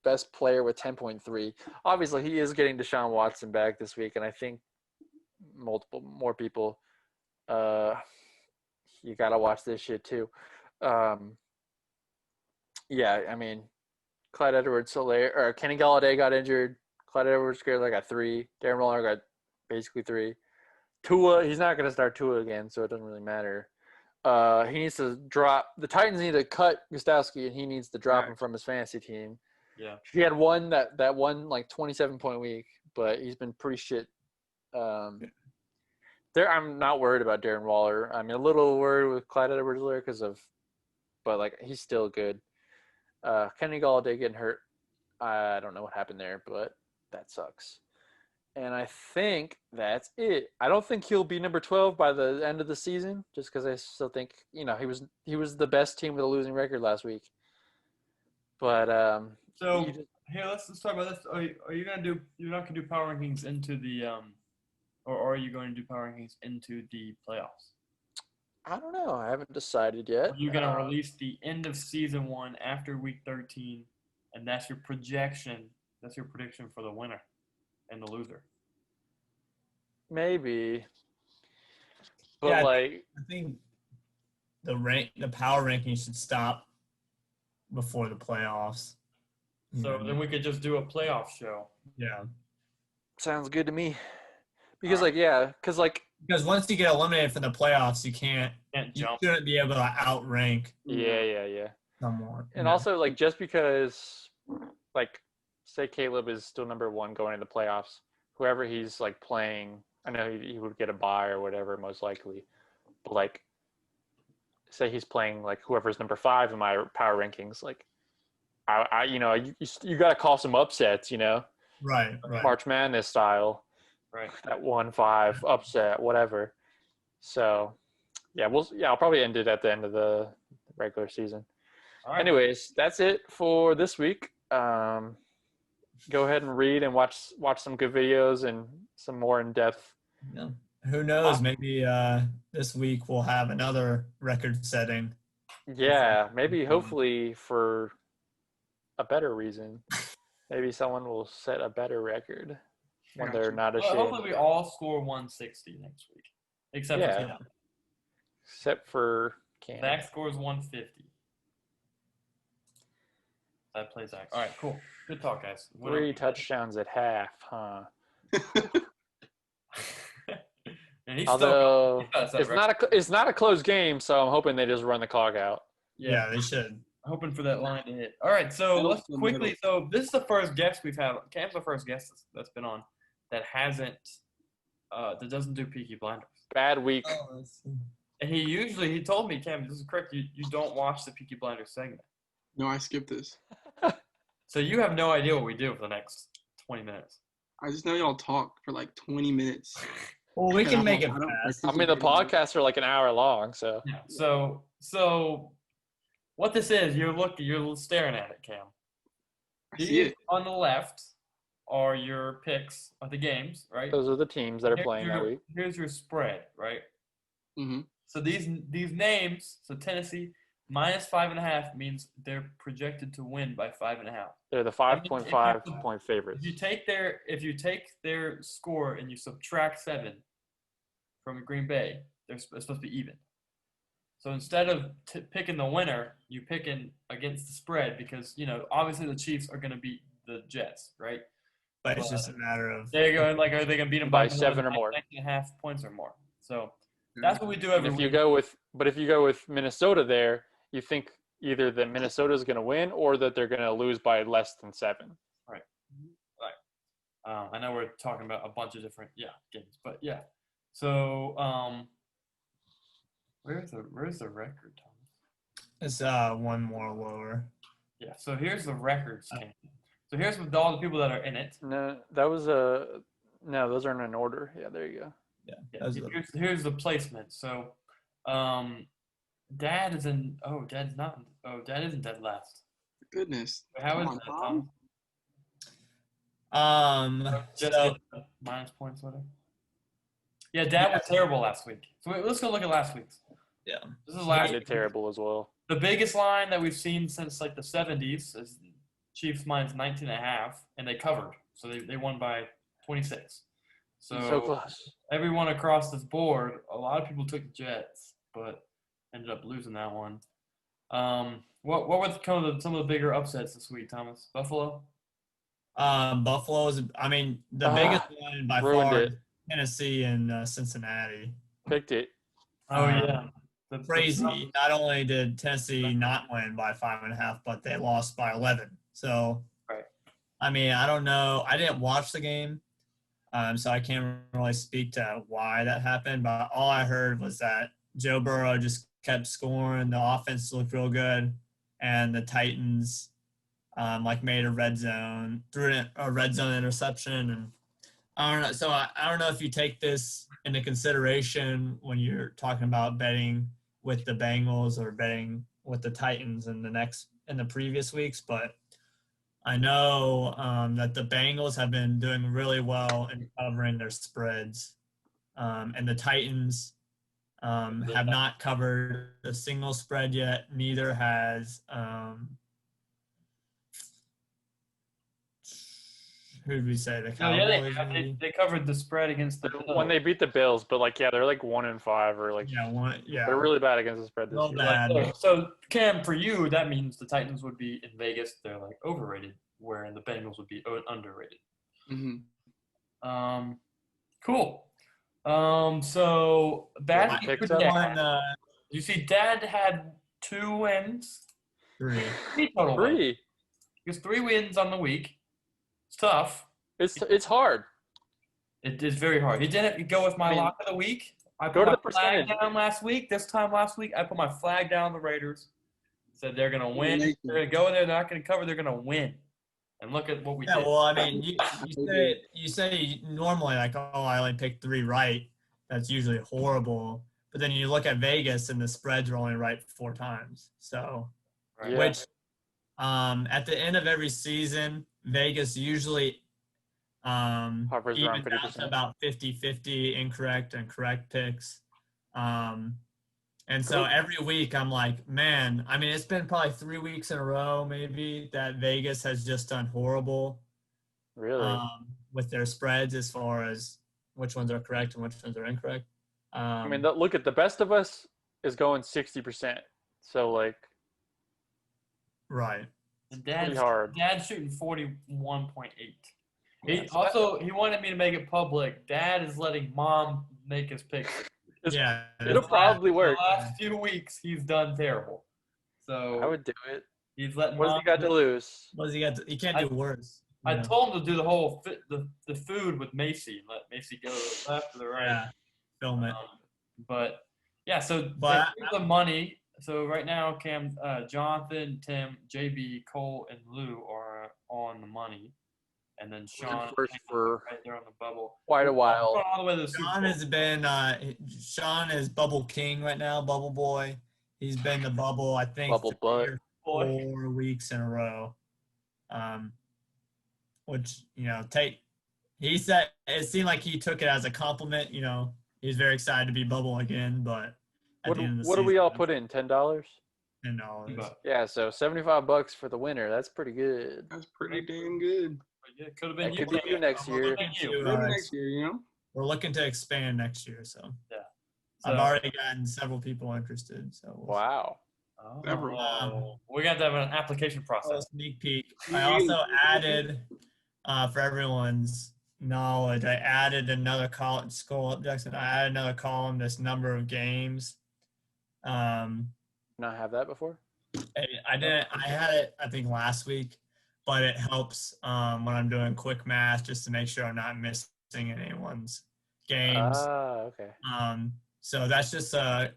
best player with 10.3. Obviously, he is getting Deshaun Watson back this week, and I think more people. You gotta watch this shit too. Yeah, I mean, Clyde Edwards-Helaire or Kenny Galladay got injured. Clyde Edwards-Helaire got 3. Darren Waller got basically 3. Tua, he's not gonna start Tua again, so it doesn't really matter. He needs to drop. The Titans need to cut Gostowski, and he needs to drop him from his fantasy team. Yeah. He had one that one like 27-point week, but he's been pretty shit. I'm not worried about Darren Waller. I'm a little worried with Clyde Edwards-Helaire but like he's still good. Kenny Galladay getting hurt. I don't know what happened there, but that sucks. And I think that's it. I don't think he'll be number 12 by the end of the season, just because I still think he was the best team with a losing record last week. But Here, let's talk about this. You're not gonna do power rankings into the or are you going to do power rankings into the playoffs? I don't know. I haven't decided yet. Are you gonna release the end of season 1 after week 13, and that's your projection? That's your prediction for the winner and the loser. Maybe. But Yeah, I think the power ranking should stop before the playoffs. So then we could just do a playoff show. Yeah. sounds good to me. Because Because once you get eliminated from the playoffs, you Jump. shouldn't be able to outrank yeah. someone. And also just because say Caleb is still number 1 going into the playoffs, whoever he's playing, I know he would get a bye or whatever most likely. But say he's playing whoever's number 5 in my power rankings, you got to call some upsets, Right. March Madness style. Right. That 1-5 upset, whatever. So, I'll probably end it at the end of the regular season. All right. Anyways, that's it for this week. go ahead and read and watch some good videos and some more in depth. Yeah. Who knows? Maybe this week we'll have another record-setting. Yeah, maybe hopefully for a better reason. Maybe someone will set a better record when they're not Well, ashamed. hopefully we all score 160 next week, except for Yeah. Cam. Except for Cam. Zach scores 150. That plays Zach. All right, cool. Good talk, guys. 3 touchdowns at half, huh? And he's Although still it's not a close game, so I'm hoping they just run the clock out. Yeah, they should. Hoping for that line to hit. All right, so let's quickly. So this is the first guest we've had. Cam's the first guest that's been on that hasn't, that doesn't do Peaky Blinders. Bad week. And he told me, Cam, this is correct. You don't watch the Peaky Blinders segment. No, I skipped this. So you have no idea what we do for the next 20 minutes. I just know y'all talk for like 20 minutes. Well, we can And make it I don't fast. I mean, the podcasts are like an hour long, so. Yeah. So what this is, you're staring at it, Cam. I see it. On the left are your picks of the games, right? Those are the teams that are playing that week. Here's your spread, right? Mm-hmm. So these names, so Tennessee minus 5.5 means they're projected to win by 5.5. They're the 5.5 point favorites. If you take their score and you subtract 7 from Green Bay, it's supposed to be even. So instead of picking the winner, you picking against the spread because obviously the Chiefs are going to beat the Jets, right? But it's just a matter of. They're going are they going to beat them By 7 or more, 19.5 points or more? So that's what we do every if week. you go with Minnesota there, you think either that Minnesota is going to win or that they're going to lose by less than 7. Right. I know we're talking about a bunch of different games, but yeah. So where's the record, Thomas? It's one more lower. Yeah. So here's the records. So here's with all the people that are in it. No, those aren't in order. Yeah, there you go. Yeah. Here's the placement. So Dad is in. Oh, Dad's not. Dad isn't dead last. Goodness. How is Come that, on, Tom? So minus points, whatever. Yeah, Dad was terrible last week. So let's go look at last week's. yeah, This is He last did week. terrible as well. The biggest line that we've seen since like the 70s is Chiefs minus 19.5, and they covered. So they won by 26. So close. Everyone across this board, a lot of people took the Jets, but ended up losing that one. What were some of the bigger upsets this week, Thomas? Buffalo? Buffalo is. I mean, the biggest one by ruined far. it. Is Tennessee and Cincinnati. Picked it. Oh, yeah. Crazy. Not only did Tennessee not win by 5.5, but they lost by 11. So, right. I mean, I don't know. I didn't watch the game, so I can't really speak to why that happened. But all I heard was that Joe Burrow just kept scoring. The offense looked real good, and the Titans made a red zone interception, and I don't know. So I don't know if you take this into consideration when you're talking about betting with the Bengals or betting with the Titans in the previous weeks, but I know that the Bengals have been doing really well in covering their spreads, and the Titans have not covered a single spread yet. Neither has who did we say? The Cowboys. They covered the spread against the Bills. When they beat the Bills, but they're like 1-5 or they're really bad against the spread this Real year. bad. So Cam, for you, that means the Titans would be in Vegas. They're like overrated, wherein the Bengals would be underrated. Mm-hmm. Cool. So bad picks for up? Dad. You see, Dad had 2 wins. 3. 3 total. 3. He has 3 wins on the week. It's tough. It's hard. It is very hard. He didn't go with my lock of the week. I Go put to my the flag percentage. down last week. This time last week, I put my flag down on the Raiders. Said they're going to win. They're going to go in there. They're not going to cover. They're going to win. And look at what we did. Well, I mean, you say normally I only pick 3 right. That's usually horrible. But then you look at Vegas and the spreads are only right 4 times. So, Right. Yeah. which at the end of every season, Vegas usually Hovers around evens out to 50%. about 50-50 incorrect and correct picks. And so Cool. every week I'm like, man, I mean, it's been probably 3 weeks in a row, maybe, that Vegas has just done horrible Really? with their spreads as far as which ones are correct and which ones are incorrect. I mean, look at the best of us is going 60%. So like, Right. And pretty hard. Dad's shooting 41.8. Yeah, He so that- also he wanted me to make it public. Dad is letting Mom make his picks. Yeah. it'll probably work. The last few weeks he's done terrible. So I would do it. he's letting What's Mom. he got to lose? What does he got? He can't do worse. I told him to do the whole the food with Macy and let Macy go to the left or the right. Yeah. Film it. But yeah, so But here's the money. So right now, Cam, Jonathan, Tim, JB, Cole, and Lou are on the money, and then Sean First for right there on the bubble. quite a Going while. all the way to the Super Sean Bowl. has been Sean is Bubble King right now, Bubble Boy. He's been the bubble, I think, Bubble 3 butt. or 4 weeks in a row. Which, he said it seemed like he took it as a compliment, he's very excited to be bubble again, but at the end of the What do season, we all put in? $10? $10. Yeah, so $75 for the winner. That's pretty good. That's pretty damn good. Yeah, could have been That you. could be you next We're year. looking to, Maybe next year, you know? we're looking to expand next year, so So, I've already gotten several people interested. So we'll see. Wow. Oh, we got to have an application A process. sneak peek. I also added, for everyone's knowledge, I added another column. Scroll up, Jackson. I added another column. This number of games. Not have that before? I didn't. I had it, I think, last week, but it helps when I'm doing quick math just to make sure I'm not missing anyone's games. Okay. So that's just a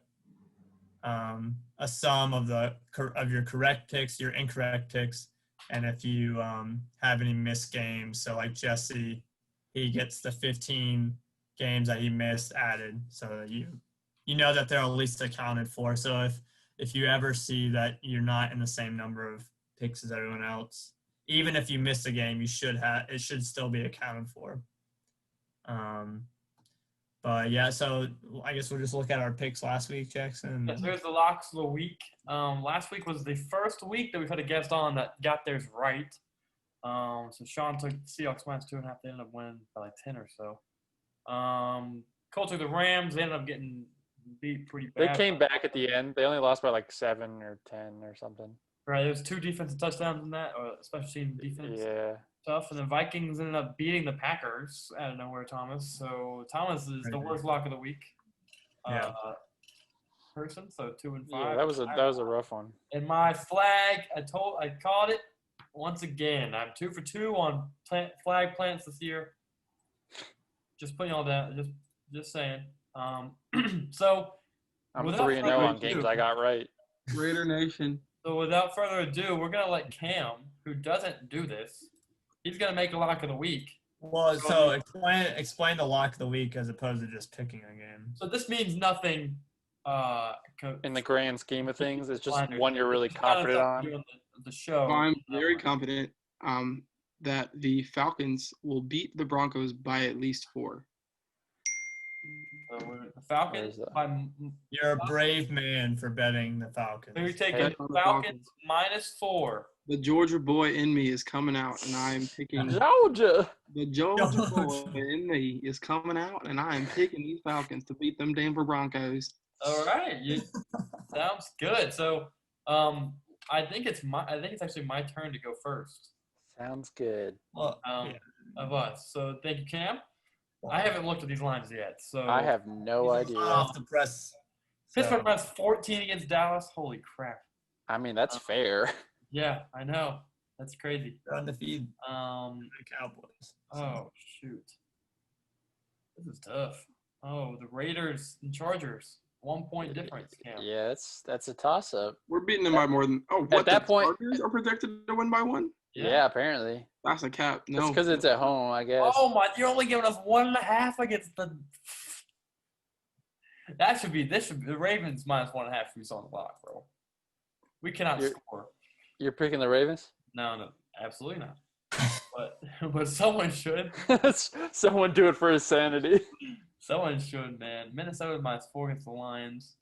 sum of your correct picks, your incorrect picks, and if you have any missed games. So like Jesse, he gets the 15 games that he missed added, so that you know that they're at least accounted for. So if you ever see that you're not in the same number of picks as everyone else, even if you miss a game, it should still be accounted for. But yeah, so I guess we'll just look at our picks last week, Jackson. Yes, here's the locks of the week. Last week was the first week that we've had a guest on that got theirs right. So Sean took Seahawks -2.5. They ended up winning by like 10 or so. Colts took the Rams. They ended up getting beat pretty They bad. came back at the end. They only lost by like 7 or 10 or something. Right, there's 2 defensive touchdowns in that, or special team defense. Yeah. Stuff, and the Vikings ended up beating the Packers out of nowhere, Thomas. So Thomas is the worst lock of the week. Yeah. Person, so 2 and 5. Yeah, that was a rough one. And my flag, I called it once again. I'm 2 for 2 on flag plants this year. Just putting all that, just saying. So I'm without 3-0 further on ado- games I got right. Raider Nation. So without further ado, we're gonna let Cam, who doesn't do this, he's gonna make a lock of the week. Well, so explain the lock of the week as opposed to just picking a game. So this means nothing. In the grand scheme of things, it's just Blinders. one you're really It's kind of confident something on. doing the show. I'm very confident that the Falcons will beat the Broncos by at least 4. So the Falcons. Where's that? You're a brave man for betting the Falcons. So you're taking Hey. Falcons -4. The Georgia boy in me is coming out, and I am picking Georgia. the Georgia boy in me is coming out, and I am picking these Falcons to beat them Denver Broncos. All right, sounds good. So, I think it's actually my turn to go first. Sounds good. Well, Of us. So thank you, Cam. I haven't looked at these lines yet. So I have no idea. off the press. Pittsburgh runs 14 against Dallas. Holy crap! I mean, that's fair. Yeah, I know. That's crazy. They're undefeated. The Cowboys. Oh shoot, this is tough. Oh, the Raiders and Chargers, 1 point difference. Cam. Yeah, that's a toss up. We're beating them by more than what? that the point- Chargers are projected to win by 1. Yeah, apparently. That's a cap. It's No, because it's at home, I guess. Oh my! You're only giving us 1.5 against the. The Ravens -1.5 who's on the block, bro. We cannot You're- score. You're picking the Ravens? No, absolutely not. but someone should. Someone do it for his sanity. Someone should, man. Minnesota minus 4 against the Lions.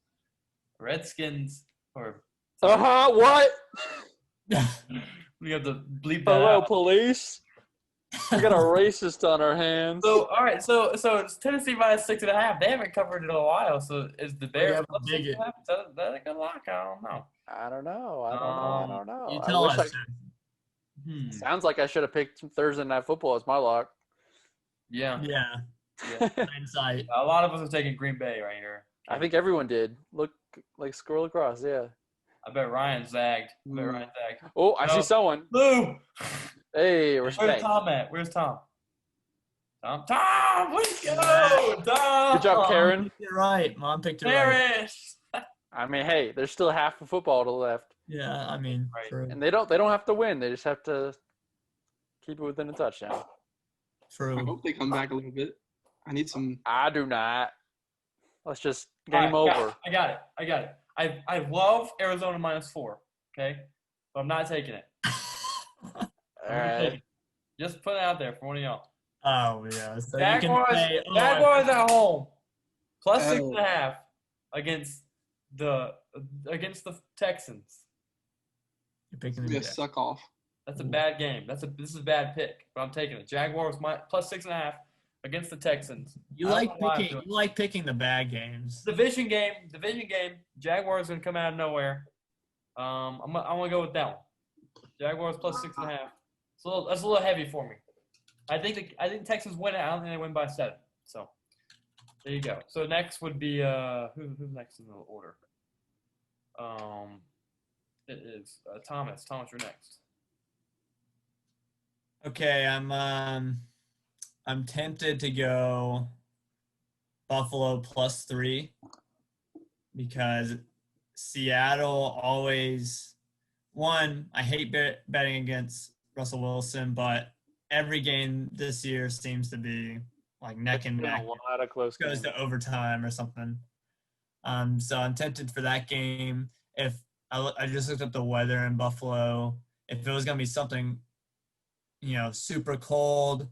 Redskins or What? we have to bleep that Hello, out. police. We got a racist on our hands. So all right, so it's Tennessee minus 6.5. They haven't covered it in a while. So is the Bears Yeah, plus big 6.5? Is that a good lock? I don't know. I don't know. I don't know. You I tell wish us. Sounds like I should have picked Thursday Night Football as my lock. Yeah. Yeah. Yeah. Hindsight. A lot of us are taking Green Bay right here. I think everyone did. Look, like scroll across. Yeah. I bet Ryan zagged. Oh, I see someone. Lou! Hey, Where's respect. Tom at? Where's Tom? Tom, let's go! Tom! Good job, Karen. You're right. Mom picked it right. Parrish! I mean, hey, there's still half of football to the left, Yeah, I mean, Right. true. and they don't have to win. They just have to keep it within a touchdown. I True. hope they come back a little bit. I need some. I do not. Let's just All game right, over. I got it. I love Arizona minus 4, okay? But I'm not taking it. All right. Just put it out there for one of y'all. Oh yeah. So you can Jaguars, say, Jaguars at home, plus Oh. 6.5 against the Texans. you're picking Be the a Jets. suck off. That's a bad game. This is a bad pick, but I'm taking it. Jaguars plus 6.5 against the Texans. You I don't like know why I'm picking. doing You like picking the bad games. Division game. Jaguars gonna come out of nowhere. I'm gonna go with that one. Jaguars plus 6.5. So that's a little heavy for me. I think Texans win it. I don't think they win by 7. So there you go. So next would be who's next in the order? It is Thomas. Thomas, you're next. Okay, I'm tempted to go Buffalo plus 3 because Seattle always I hate betting against Russell Wilson, but every game this year seems to be like neck and Been neck. a lot of close Goes games. to overtime or something. So I'm tempted for that game. If I just looked up the weather in Buffalo, if it was gonna be something, super cold,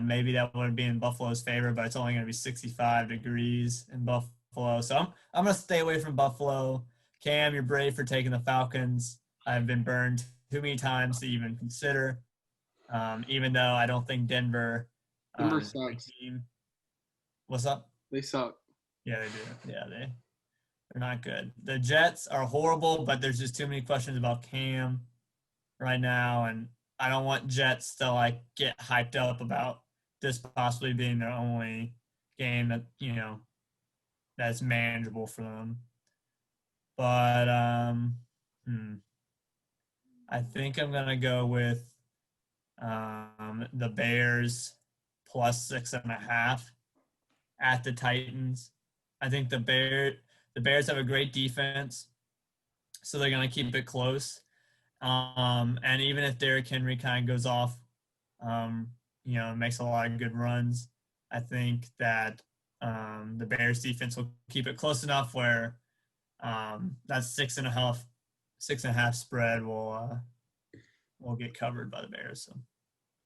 maybe that would be in Buffalo's favor. But it's only gonna be 65 degrees in Buffalo, so I'm gonna stay away from Buffalo. Cam, you're brave for taking the Falcons. I've been burned too many times to even consider. Even though I don't think Denver. Denver is a great sucks. team. What's up? They suck. Yeah, they do. Yeah, they're not good. The Jets are horrible, but there's just too many questions about Cam right now, and I don't want Jets to get hyped up about this possibly being their only game that that's manageable for them. But I think I'm gonna go with the Bears plus 6.5 at the Titans. I think the Bears have a great defense, so they're gonna keep it close. And even if Derrick Henry kind of goes off, makes a lot of good runs, I think that the Bears defense will keep it close enough where that 6.5 spread will get covered by the Bears. So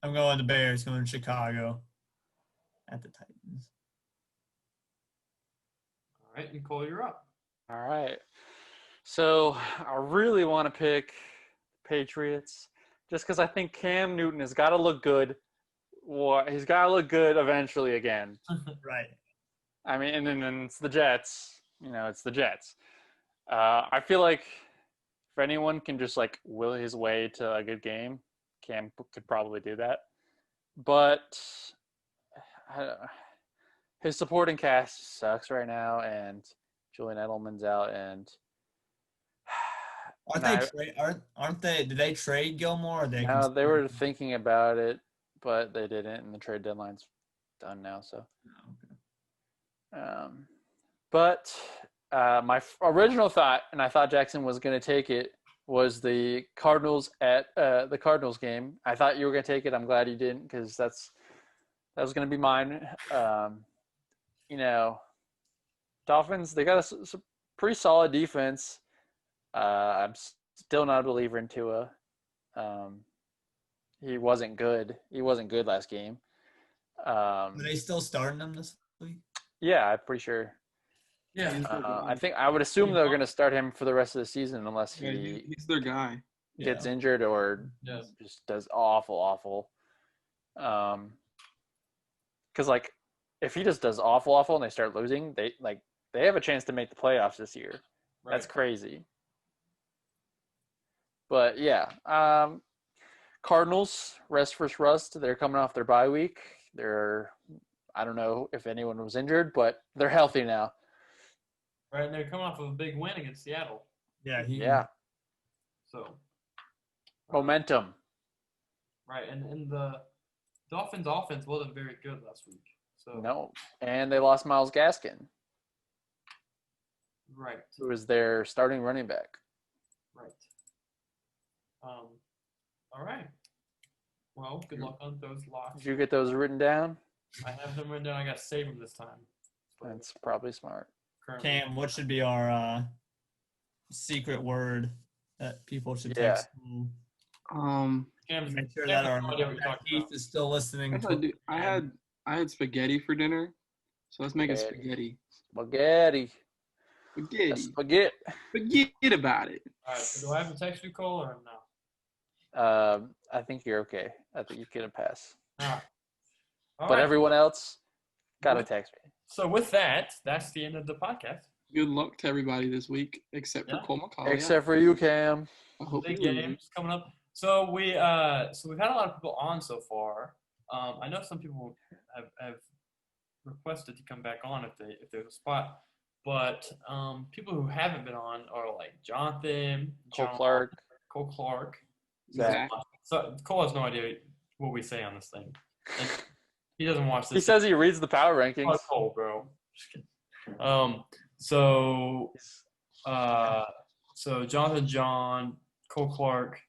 I'm going the Bears, going to Chicago at the Titans. All right, Nicole, you're up. All right. So I really want to pick Patriots just because I think Cam Newton has got to look good. He's got to look good eventually again. Right. I mean, and then it's the Jets. It's the Jets. I feel like if anyone can just will his way to a good game, Cam could probably do that. But his supporting cast sucks right now, and Julian Edelman's out, and Aren't they? Did they trade Gilmore? Or no, they were thinking about it, but they didn't, and the trade deadline's done now. So, but my original thought, and I thought Jackson was going to take it, was the Cardinals at the Cardinals game. I thought you were going to take it. I'm glad you didn't, because that was going to be mine. Dolphins, they got a pretty solid defense. I'm still not a believer in Tua. He wasn't good. He wasn't good last game. Are they still starting him this week? Yeah, I'm pretty sure. Yeah. He's their guy. I think I would assume they're going to start him for the rest of the season unless Yeah, he he's their guy. gets injured or Yes. just does awful. Because like if he just does awful and they start losing, they have a chance to make the playoffs this year. Right. That's crazy. But yeah, Cardinals rest versus rust. They're coming off their bye week. I don't know if anyone was injured, but they're healthy now. Right, and they're coming off of a big win against Seattle. Yeah, So momentum. right, and the Dolphins' offense wasn't very good last week. So No, and they lost Myles Gaskin, right, who was their starting running back. right. All right. Well, good luck on those locks. Did you get those written down? I have them written down. I got to save them this time. That's probably smart. Currently. Cam, what should be our secret word that people should Yeah. text to Cam's, make sure Cam that has our no idea what you're talking Keith about. is still listening? I had spaghetti for dinner, so let's make it Spaghetti. spaghetti. Spaghetti. Spaghetti. Spaghetti. Forget about it. All right. So do I have to text you, Cole, or no? I think you're okay. I think you get a pass. All right. All But right. everyone else, gotta text me. So with that, that's the end of the podcast. Good luck to everybody this week, except for Yeah. Cole McCauley. Except for you, Cam. I hope Big you lose. games coming up. So we've had a lot of people on so far. I know some people have requested to come back on if there's a spot, but people who haven't been on are like Jonathan, Cole John, Clark. Cole Clark. Zach. So Cole has no idea what we say on this thing. And he doesn't watch this. He says he reads the power Oh, rankings. Cole, bro. Just kidding. So Jonathan, John, Cole Clark.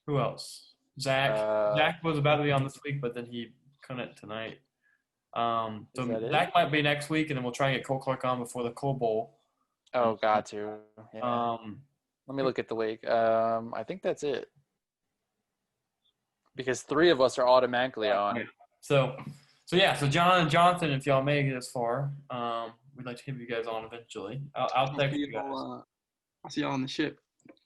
Who else? Zach. Zach was about to be on this week, but then he couldn't tonight. So Is that it? Zach might be next week, and then we'll try and get Cole Clark on before the Cole Bowl. Oh, got to. Yeah. Um, Let me look at the league. I think that's it. Because 3 of us are automatically on. So John and Jonathan, if y'all make it this far, we'd like to have you guys on eventually. I'll text you guys. I'll see y'all on the ship.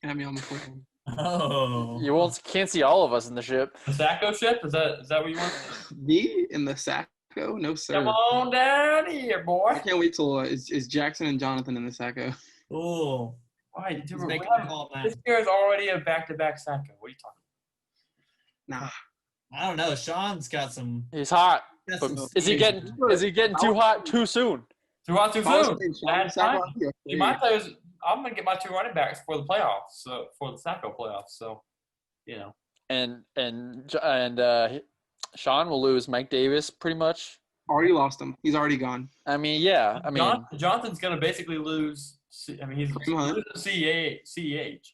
Have me on the plane. Oh. You can't see all of us in the ship. The Sacco ship? Is that what you want? Me in the Sacco? No, sir. Come on down here, I boy. can't wait till is Jackson and Jonathan in the Sacco. Oh. Why, dude, He's we making have- a call now. this year is already a back-to-back Sacco. What are you talking Nah. I don't know. Sean's got some. He's hot. got But some is he getting too hot too soon? about? Too hot, too If I was soon. playing Sean Bad in the Sacco, timing. I'd be See, afraid. my players, I'm gonna get my 2 running backs for the playoffs, so for the Sacco playoffs. So, And Sean will lose Mike Davis pretty much. Already lost him. He's already gone. I mean, yeah. I mean, Jonathan's gonna basically lose. He's Kareem Hunt. losing CEH.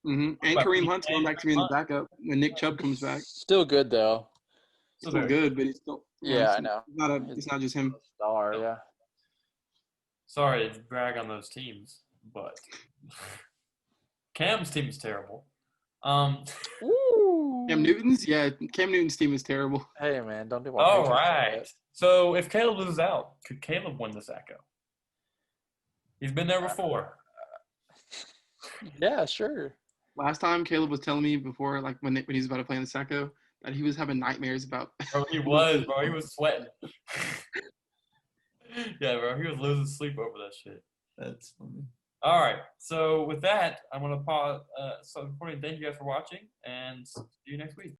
And But Kareem he- Hunt's going back to being the backup when Nick Chubb comes back. still good though. So Still they're good, but he's still. Yeah, I know. It's not just him. Star, yeah. sorry to brag on those teams, but Cam's team is terrible. Ooh. Cam Newton's, yeah. Cam Newton's team is terrible. Hey man, don't do my All pictures like right. that. So if Caleb loses out, could Caleb win the Sacco? He's been there before. Yeah, sure. Last time Caleb was telling me before, like when he was about to play in the Sacco, that he was having nightmares about. Bro, he was, bro. He was sweating. Yeah, bro. He was losing sleep over that shit. That's funny. All right. So with that, I'm gonna pause. So recording. Thank you guys for watching, and see you next week.